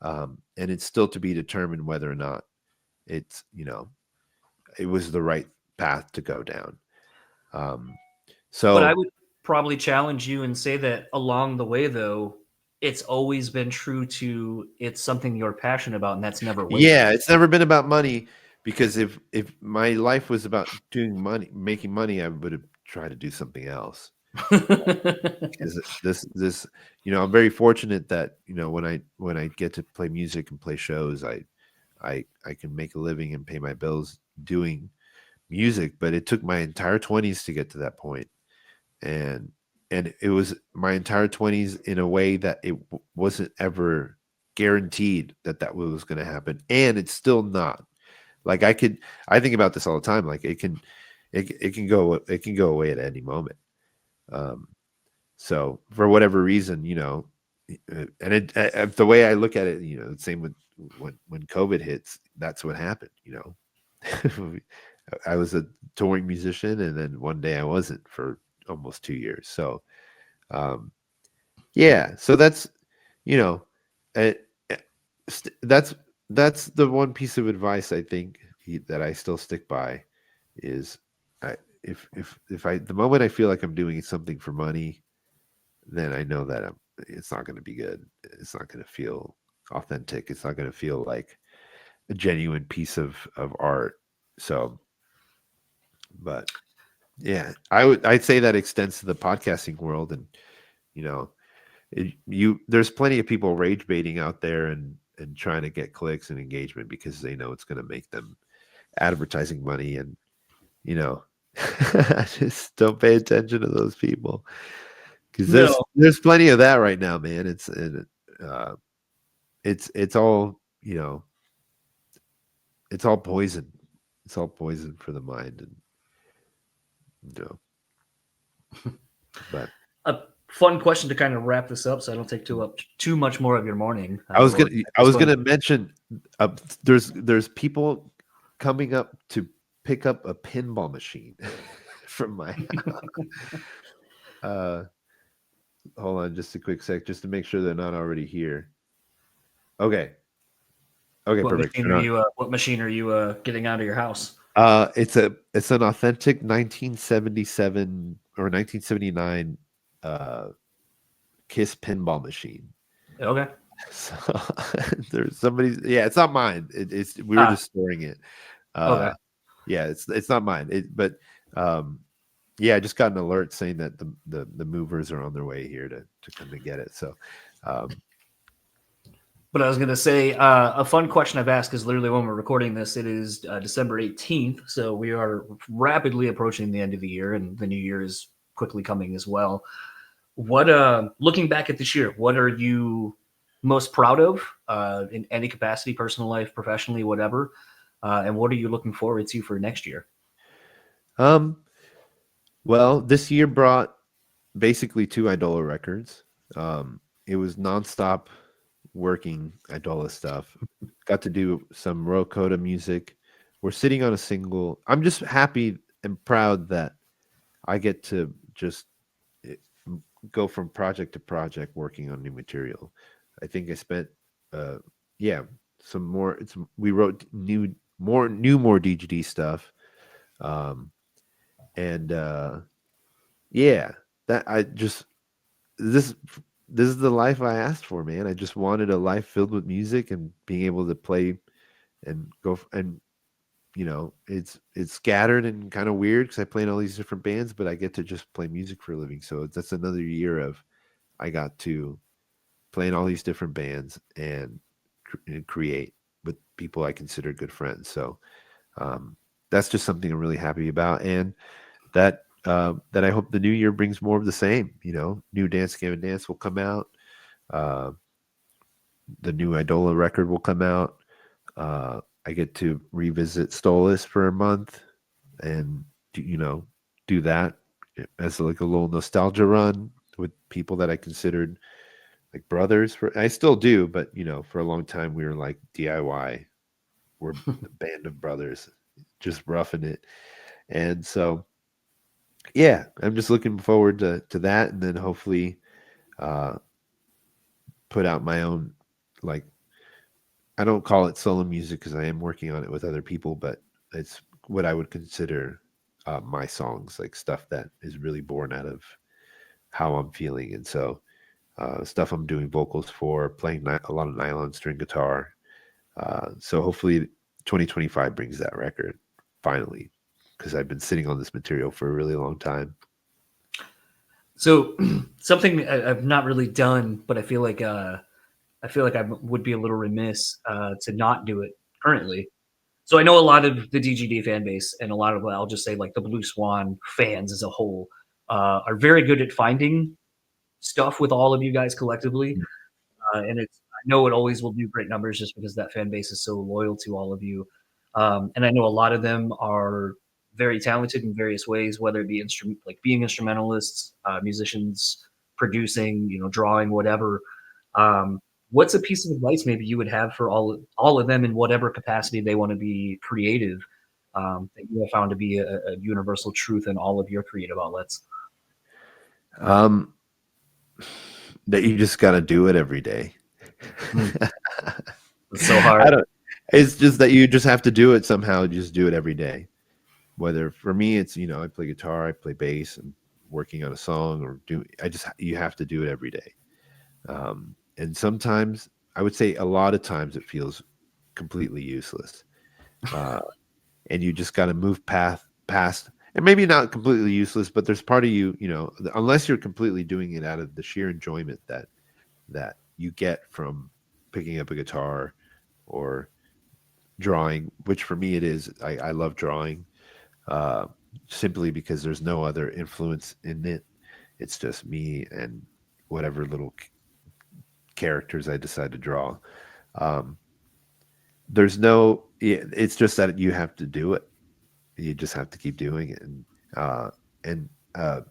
and it's still to be determined whether or not it's it was the right path to go down. But I would probably challenge you and say that along the way, though, it's always been true to, it's something you're passionate about, and that's never wavered. Yeah, it's never been about money, because if my life was about making money, I would have tried to do something else. Because this I'm very fortunate that when I get to play music and play shows, I can make a living and pay my bills doing music. But it took my entire 20s to get to that point, and it was my entire 20s in a way that it wasn't ever guaranteed that was going to happen, and it's still not. Like, I think about this all the time. Like, it can go away at any moment. So for whatever reason, and the way I look at it, the same with when COVID hits, that's what happened. I was a touring musician, and then one day I wasn't for almost 2 years. So, yeah. So that's, that's the one piece of advice I think that I still stick by is, if I the moment I feel like I'm doing something for money, then I know that it's not going to be good. It's not going to feel authentic. It's not going to feel like a genuine piece of art. So, but yeah, I'd say that extends to the podcasting world, and there's plenty of people rage baiting out there and trying to get clicks and engagement because they know it's going to make them advertising money, and just don't pay attention to those people, because there's plenty of that right now, man. It's all it's all poison. It's all poison for the mind, and but a fun question to kind of wrap this up, so I don't take too much more of your morning. I was gonna mention, there's people coming up to pick up a pinball machine from my house. Uh, hold on just a quick sec, just to make sure they're not already here. Okay. Okay, perfect. They're not. What machine are you getting out of your house? It's an authentic 1977 or 1979 uh Kiss pinball machine. Okay. So there's somebody's. Yeah, it's not mine. It's we were Ah, just storing it. okay. Uh, yeah, it's not mine. But um, yeah, I just got an alert saying that the movers are on their way here to come and get it. So, um, But I was going to say, a fun question I've asked is literally when we're recording this, it is December 18th. So we are rapidly approaching the end of the year, and the new year is quickly coming as well. Looking back at this year, what are you most proud of in any capacity, personal life, professionally, whatever? And what are you looking forward to for next year? um, well, this year brought basically two Idola records. It was nonstop working Idola stuff. Got to do some Royal Coda music. We're sitting on a single. I'm just happy and proud that I get to just eh, go from project to project working on new material. I think I spent, uh, yeah, some more. It's we wrote more DGD stuff, um, and yeah, that I just this this is the life I asked for, man. I just wanted a life filled with music and being able to play and and it's scattered and kind of weird because I play in all these different bands, but I get to just play music for a living. So that's another year of I got to play in all these different bands and create with people I consider good friends. So um, that's just something I'm really happy about, and that I hope the new year brings more of the same. New Dance Gavin Dance will come out. Uh, the new Idola record will come out. I get to revisit Stolas for a month and do that as like a little nostalgia run with people that I considered like brothers. I still do, but for a long time we were like DIY. We're a band of brothers, just roughing it. And so yeah, I'm just looking forward to that, and then hopefully uh, put out my own, like, I don't call it solo music because I am working on it with other people, but it's what I would consider my songs, like stuff that is really born out of how I'm feeling. And so stuff I'm doing vocals for, playing a lot of nylon string guitar. So hopefully 2025 brings that record finally, because I've been sitting on this material for a really long time. So something I've not really done, but I feel like I would be a little remiss to not do it currently. So I know a lot of the DGD fan base and a lot of, I'll just say, like the Blue Swan fans as a whole are very good at finding stuff with all of you guys collectively. And I know it always will do great numbers just because that fan base is so loyal to all of you. And I know a lot of them are very talented in various ways, whether it be like being instrumentalists, musicians, producing, drawing, whatever. What's a piece of advice maybe you would have for all of them in whatever capacity they want to be creative, that you have found to be a universal truth in all of your creative outlets? Um, that you just got to do it every day. Mm, it's so I hard. don't. It's just that you just have to do it somehow. Just do it every day. Whether for me, it's I play guitar, I play bass, and working on a song, or you have to do it every day. And sometimes I would say a lot of times it feels completely useless, uh, and you just got to move past. And maybe not completely useless, but there's part of unless you're completely doing it out of the sheer enjoyment that you get from picking up a guitar or drawing, which for me it is. I love drawing, uh, simply because there's no other influence in it. It's just me and whatever little characters I decide to draw. Um, there's no, it's just that you have to do it. You just have to keep doing it. Uh, and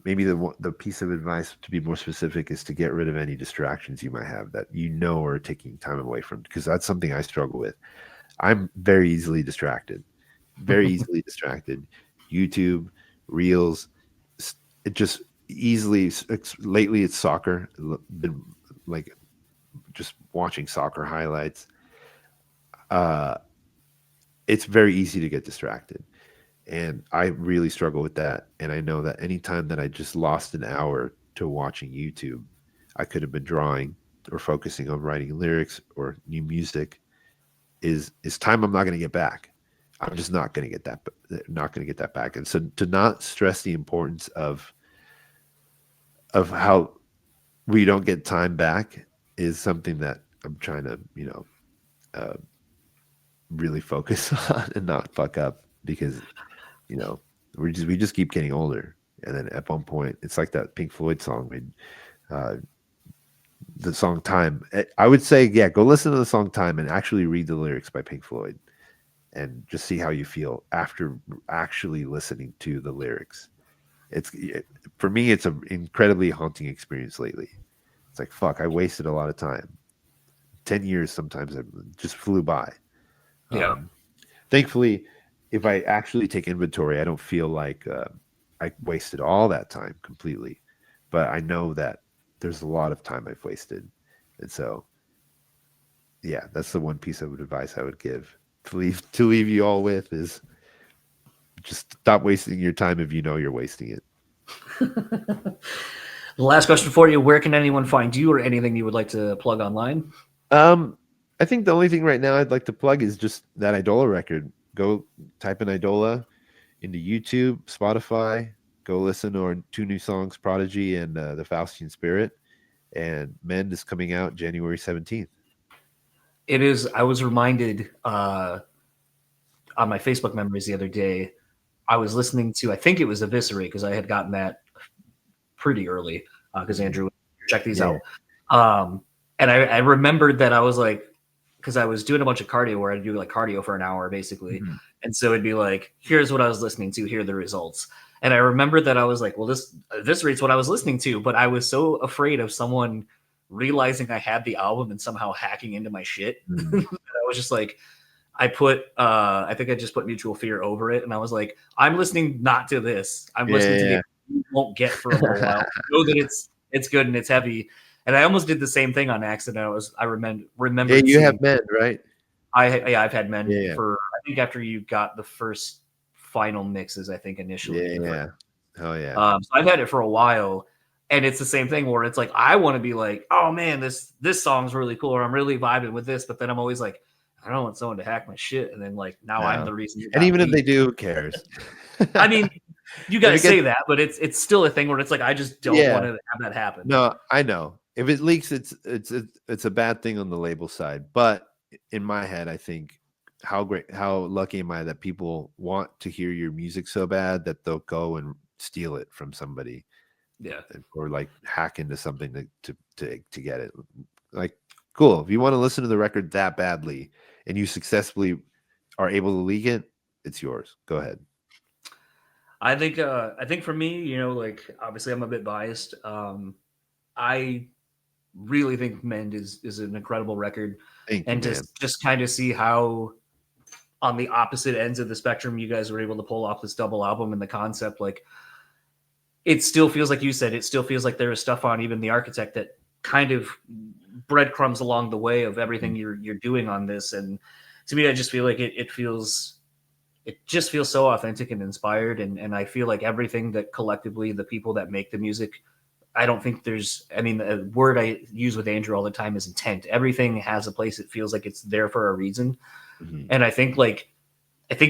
maybe the piece of advice to be more specific is to get rid of any distractions you might have that are taking time away from, because that's something I struggle with. I'm very easily distracted, very easily distracted. YouTube, reels, it just easily lately it's soccer. Been like just watching soccer highlights. It's very easy to get distracted. And I really struggle with that. And I know that anytime that I just lost an hour to watching YouTube, I could have been drawing or focusing on writing lyrics or new music is time I'm not going to get back. I'm just not going to get that back. And so to not stress the importance of how we don't get time back is something that I'm trying to, really focus on and not fuck up because, we just keep getting older. And then at one point, it's like that Pink Floyd song, the song Time. I would say, yeah, go listen to the song Time and actually read the lyrics by Pink Floyd and just see how you feel after actually listening to the lyrics. For me, it's an incredibly haunting experience lately. It's like, fuck, I wasted a lot of time. 10 years sometimes just flew by. Yeah. Thankfully, if I actually take inventory, I don't feel like I wasted all that time completely. But I know that there's a lot of time I've wasted. And so, yeah, that's the one piece of advice I would give to leave you all with is just stop wasting your time if you know you're wasting it. The last question for you, where can anyone find you or anything you would like to plug online? I think the only thing right now I'd like to plug is just that Eidola record. Go type in Eidola into YouTube, Spotify. Go listen to our 2 new songs, Prodigy and The Faustian Spirit. And Mend is coming out January 17th. It is. I was reminded on my Facebook memories the other day, I was listening to, I think it was Eviscerate, because I had gotten that pretty early because Andrew, check these out. And I remembered that I was like, because I was doing a bunch of cardio where I'd do like cardio for an hour basically. Mm-hmm. And so it'd be like, here's what I was listening to, here are the results. And I remembered that I was like, well, this rate's what I was listening to. But I was so afraid of someone realizing I had the album and somehow hacking into my shit. Mm-hmm. I was just like, I think I just put Mutual Fear over it. And I was like, I'm listening not to this. I'm listening to the you won't get for a little while. I know that it's good and it's heavy. And I almost did the same thing on accident. I remember. Yeah, you have Mend, right? I've had Mend for I think after you got the first final mixes. I think initially. Yeah. Oh yeah. So I've had it for a while, and it's the same thing where it's like I want to be like, oh man, this song's really cool, or I'm really vibing with this, but then I'm always like, I don't want someone to hack my shit, and then like now I'm the reason. And even if they do, who cares? I mean, you guys say that, but it's still a thing where it's like I just don't want to have that happen. No, I know. If it leaks, it's a bad thing on the label side. But in my head, I think how lucky am I that people want to hear your music so bad that they'll go and steal it from somebody, or like hack into something to get it. Like, cool. If you want to listen to the record that badly and you successfully are able to leak it, it's yours. Go ahead. I think for me, like obviously I'm a bit biased. I really think Mend is an incredible record. Just kind of see how on the opposite ends of the spectrum you guys were able to pull off this double album, and the concept, like it still feels like you said, it still feels like there is stuff on even The Architect that kind of breadcrumbs along the way of everything you're doing on this. And to me, I just feel like it just feels so authentic and inspired. And I feel like everything that collectively the people that make the music, I don't think a word I use with Andrew all the time is intent. Everything has a place. It feels like it's there for a reason. Mm-hmm. And I think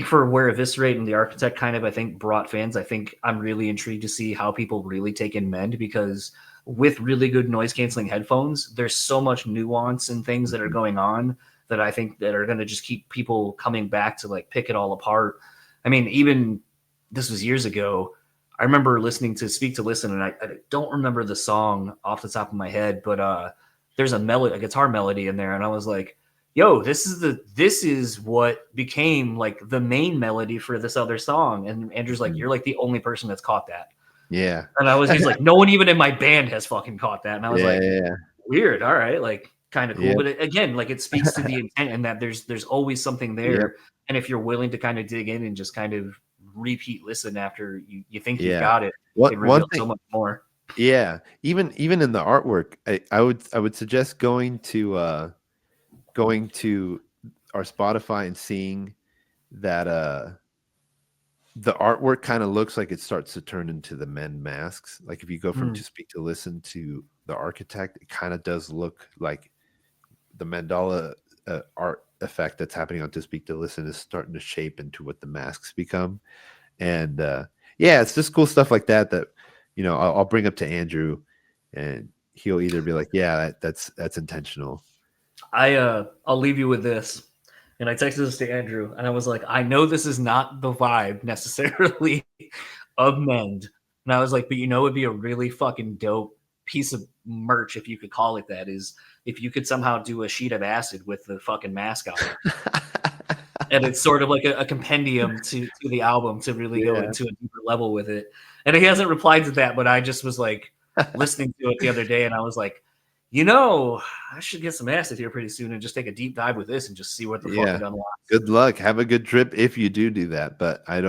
for where Eviscerate and The Architect kind of, I think brought fans, I think I'm really intrigued to see how people really take in Mend, because with really good noise canceling headphones, there's so much nuance and things that are going on that I think that are going to just keep people coming back to like pick it all apart. I mean, even this was years ago. I remember listening to Speak to Listen, and I don't remember the song off the top of my head, but there's a guitar melody in there, and I was like, yo, this is what became like the main melody for this other song. And Andrew's like, you're like the only person that's caught that. Yeah. And he's like, no one even in my band has fucking caught that. And I was weird. All right. Like kind of cool. Yeah. But again, like it speaks to the intent and that there's always something there. Yeah. And if you're willing to kind of dig in and just kind of repeat listen after you think you've got it, it reveals so much more. Yeah, even in the artwork, I would suggest going to our Spotify and seeing that the artwork kind of looks like it starts to turn into the men masks. Like if you go from Mm. To Speak to Listen to The Architect, it kind of does look like the mandala art effect that's happening on To Speak to Listen is starting to shape into what the masks become. And yeah, it's just cool stuff like that that I'll bring up to Andrew, and he'll either be like, "Yeah, that's intentional." I'll leave you with this. And I texted this to Andrew, and I was like, I know this is not the vibe necessarily of Mend. And I was like, but it'd be a really fucking dope piece of merch, if you could call it that, is if you could somehow do a sheet of acid with the fucking mask on it. And it's sort of like a compendium to the album to really go Yeah. into a deeper level with it. And he hasn't replied to that, but I just was like listening to it the other day, and I was like, I should get some acid here pretty soon and just take a deep dive with this and just see what the fuck Yeah. it unlocks. Good luck. Have a good trip if you do that. But I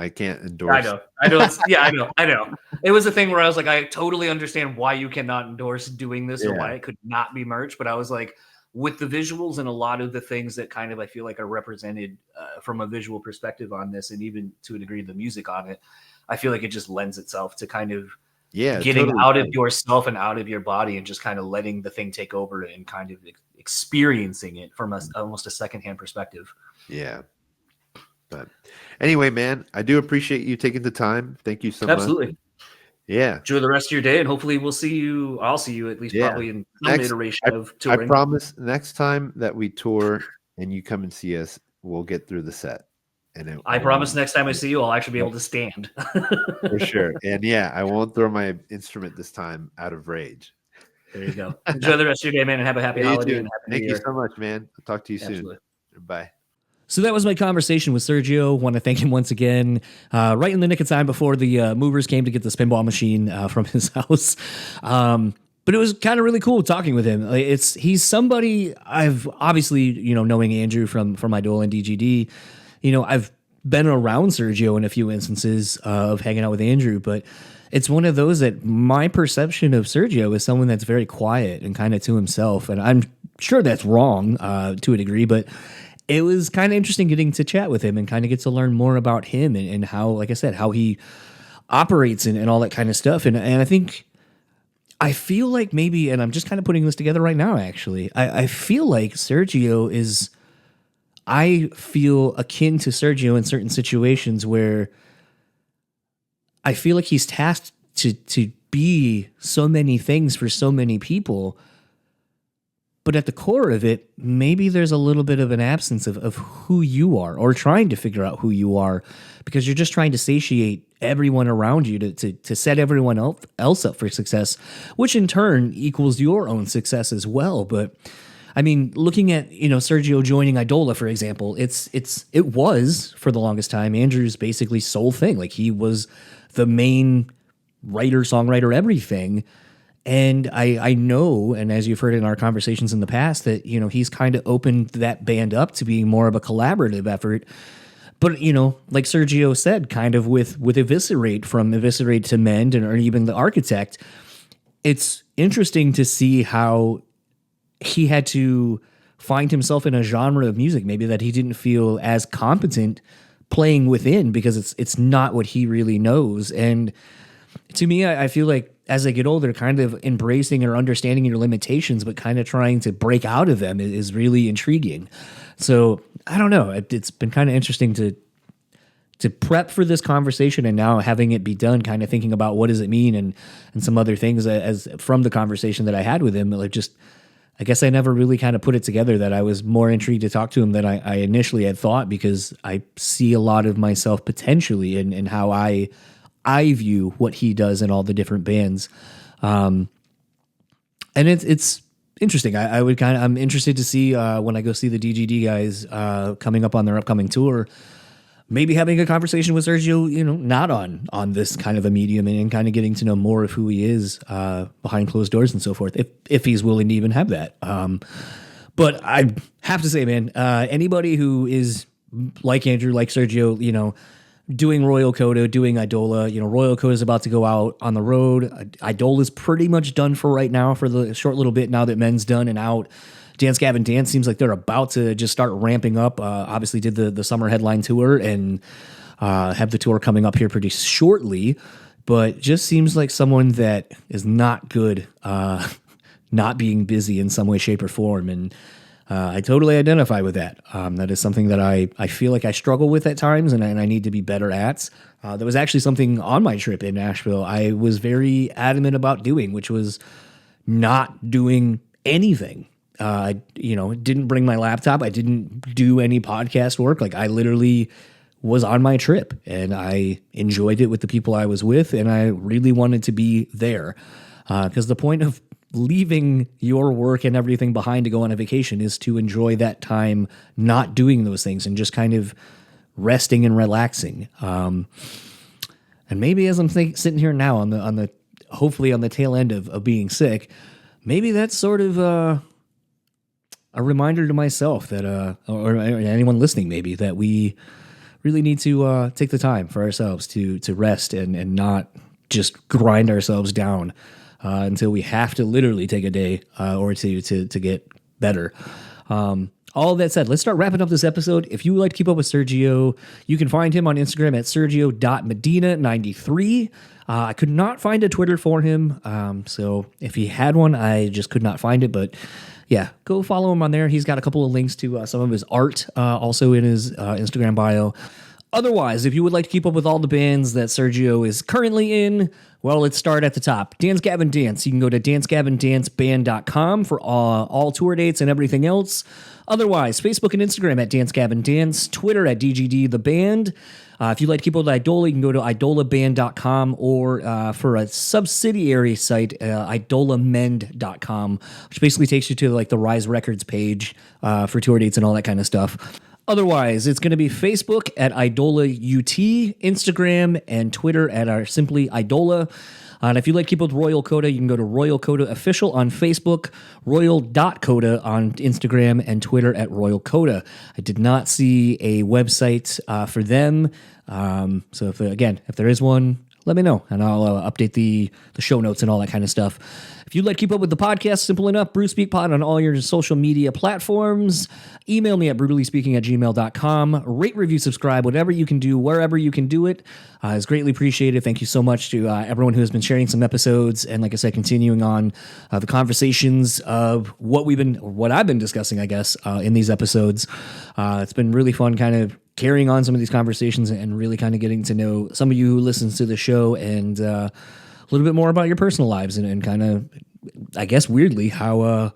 can't endorse. I know. I know. It was a thing where I was like, I totally understand why you cannot endorse doing this or why it could not be merch. But I was like, with the visuals and a lot of the things that kind of I feel like are represented from a visual perspective on this, and even to a degree the music on it, I feel like it just lends itself to kind of getting totally out of yourself and out of your body and just kind of letting the thing take over and kind of experiencing it from almost a secondhand perspective. Yeah. But anyway, man, I do appreciate you taking the time. Thank you so Absolutely. much. Yeah. Enjoy the rest of your day, and hopefully I'll see you at least probably in some iteration of touring. I promise next time that we tour and you come and see us, we'll get through the set. And I promise next time I see you, I'll actually be able to stand. For sure. And yeah, I won't throw my instrument this time out of rage. There you go. Enjoy the rest of your day, man, and have a happy holiday. And Thank you so much, man. I'll talk to you soon. Bye. So that was my conversation with Sergio. Want to thank him once again, right in the nick of time before the movers came to get the pinball machine from his house. But it was kind of really cool talking with him. He's somebody I've obviously, knowing Andrew from Eidola and DGD, I've been around Sergio in a few instances of hanging out with Andrew, but it's one of those that my perception of Sergio is someone that's very quiet and kind of to himself. And I'm sure that's wrong to a degree, but it was kind of interesting getting to chat with him and kind of get to learn more about him and how, like I said, how he operates and all that kind of stuff. And I feel like maybe, and I'm just kind of putting this together right now, actually, I feel like Sergio is, I feel akin to Sergio in certain situations where I feel like he's tasked to be so many things for so many people. But at the core of it, maybe there's a little bit of an absence of who you are, or trying to figure out who you are, because you're just trying to satiate everyone around you to set everyone else up for success, which in turn equals your own success as well. But I mean, looking at, Sergio joining Eidola, for example, it was for the longest time Andrew's basically sole thing. Like, he was the main writer, songwriter, everything. And I know, and as you've heard in our conversations in the past, that, he's kind of opened that band up to being more of a collaborative effort. But, like Sergio said, kind of with Eviscerate, from Eviscerate to Mend, or even The Architect, it's interesting to see how he had to find himself in a genre of music maybe that he didn't feel as competent playing within, because it's not what he really knows. And to me, I feel like as I get older, kind of embracing or understanding your limitations, but kind of trying to break out of them is really intriguing. So I don't know. It's been kind of interesting to prep for this conversation, and now having it be done, kind of thinking about what does it mean, and some other things as from the conversation that I had with him. Like, just, I guess I never really kind of put it together that I was more intrigued to talk to him than I initially had thought, because I see a lot of myself potentially in how I view what he does in all the different bands. And it's interesting. I'm interested to see when I go see the DGD guys coming up on their upcoming tour, maybe having a conversation with Sergio, not on this kind of a medium, and kind of getting to know more of who he is behind closed doors and so forth, if he's willing to even have that. But I have to say, man, anybody who is like Andrew, like Sergio, doing Royal Coda, doing Eidola. Royal Coda is about to go out on the road. Eidola is pretty much done for right now for the short little bit now that Men's done and out. Dance Gavin Dance seems like they're about to just start ramping up. Obviously did the summer headline tour and have the tour coming up here pretty shortly, but just seems like someone that is not good not being busy in some way, shape, or form. And I totally identify with that. That is something that I feel like I struggle with at times and I need to be better at. There was actually something on my trip in Nashville I was very adamant about doing, which was not doing anything. Didn't bring my laptop. I didn't do any podcast work. Like I literally was on my trip and I enjoyed it with the people I was with and I really wanted to be there. Because the point of leaving your work and everything behind to go on a vacation is to enjoy that time not doing those things and just kind of resting and relaxing. And maybe as I'm sitting here now on the hopefully on the tail end of being sick, maybe that's sort of a reminder to myself that or anyone listening maybe that we really need to take the time for ourselves to rest and not just grind ourselves down until we have to literally take a day or two to get better. All that said, let's start wrapping up this episode. If you would like to keep up with Sergio, you can find him on Instagram at sergio.medina93. I could not find a Twitter for him, so if he had one, I just could not find it, but yeah, go follow him on there. He's got a couple of links to some of his art also in his Instagram bio. Otherwise, if you would like to keep up with all the bands that Sergio is currently in, well, let's start at the top. Dance Gavin Dance. You can go to dancegavindanceband.com for all tour dates and everything else. Otherwise, Facebook and Instagram at Dance Gavin Dance, Twitter at DGD The Band. If you'd like to keep up with Eidola, you can go to idolaband.com or for a subsidiary site, idolamend.com, which basically takes you to like the Rise Records page for tour dates and all that kind of stuff. Otherwise, it's going to be Facebook at Eidola UT, Instagram and Twitter at our simply Eidola. And if you'd like to keep up with Royal Coda, you can go to Royal Coda Official on Facebook, royal.coda on Instagram, and Twitter at Royal Coda. I did not see a website for them. So if there is one, let me know, and I'll update the show notes and all that kind of stuff. If you'd like to keep up with the podcast, simple enough, BrewSpeakPod on all your social media platforms. Email me at brutallyspeaking@gmail.com. Rate, review, subscribe, whatever you can do, wherever you can do it. Is greatly appreciated. Thank you so much to everyone who has been sharing some episodes, and like I said, continuing on the conversations of what I've been discussing, I guess, in these episodes. It's been really fun kind of carrying on some of these conversations and really kind of getting to know some of you who listens to the show and a little bit more about your personal lives and kind of, I guess, weirdly, how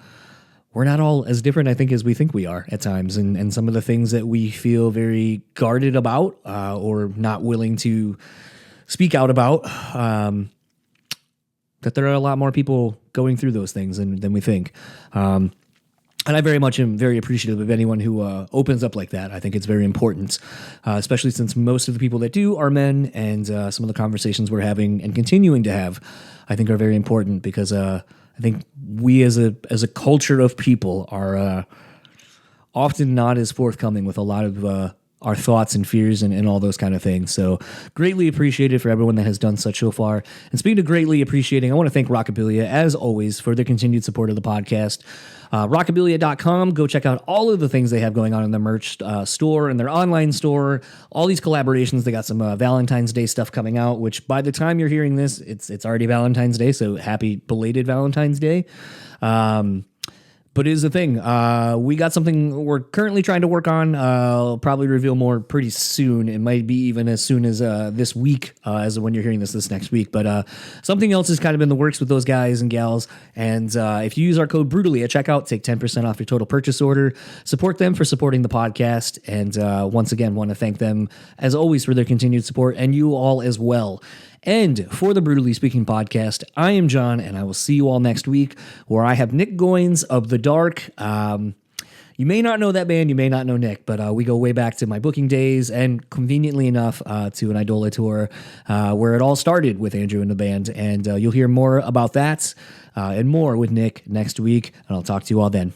we're not all as different, I think, as we think we are at times. And some of the things that we feel very guarded about or not willing to speak out about, that there are a lot more people going through those things than we think. And I very much am very appreciative of anyone who opens up like that. I think it's very important, especially since most of the people that do are men, and some of the conversations we're having and continuing to have, I think, are very important because I think we as a culture of people are often not as forthcoming with a lot of our thoughts and fears and all those kind of things. So greatly appreciated for everyone that has done such so far. And speaking of greatly appreciating, I want to thank Rockabilia, as always, for their continued support of the podcast. Rockabilia.com. Go check out all of the things they have going on in their merch store and their online store. All these collaborations. They got some Valentine's Day stuff coming out, which by the time you're hearing this, it's already Valentine's Day. So happy belated Valentine's Day. But it is the thing. We got something we're currently trying to work on. I'll probably reveal more pretty soon. It might be even as soon as this week, as when you're hearing this next week. But something else is kind of in the works with those guys and gals. And if you use our code BREWtally at checkout, take 10% off your total purchase order. Support them for supporting the podcast. And once again, want to thank them, as always, for their continued support, and you all as well. And for the Brutally Speaking podcast, I am John, and I will see you all next week, where I have Nick Goins of The Dark. You may not know that band, you may not know Nick, but we go way back to my booking days, and conveniently enough, to an Eidola tour, where it all started with Andrew and the band. And you'll hear more about that and more with Nick next week, and I'll talk to you all then.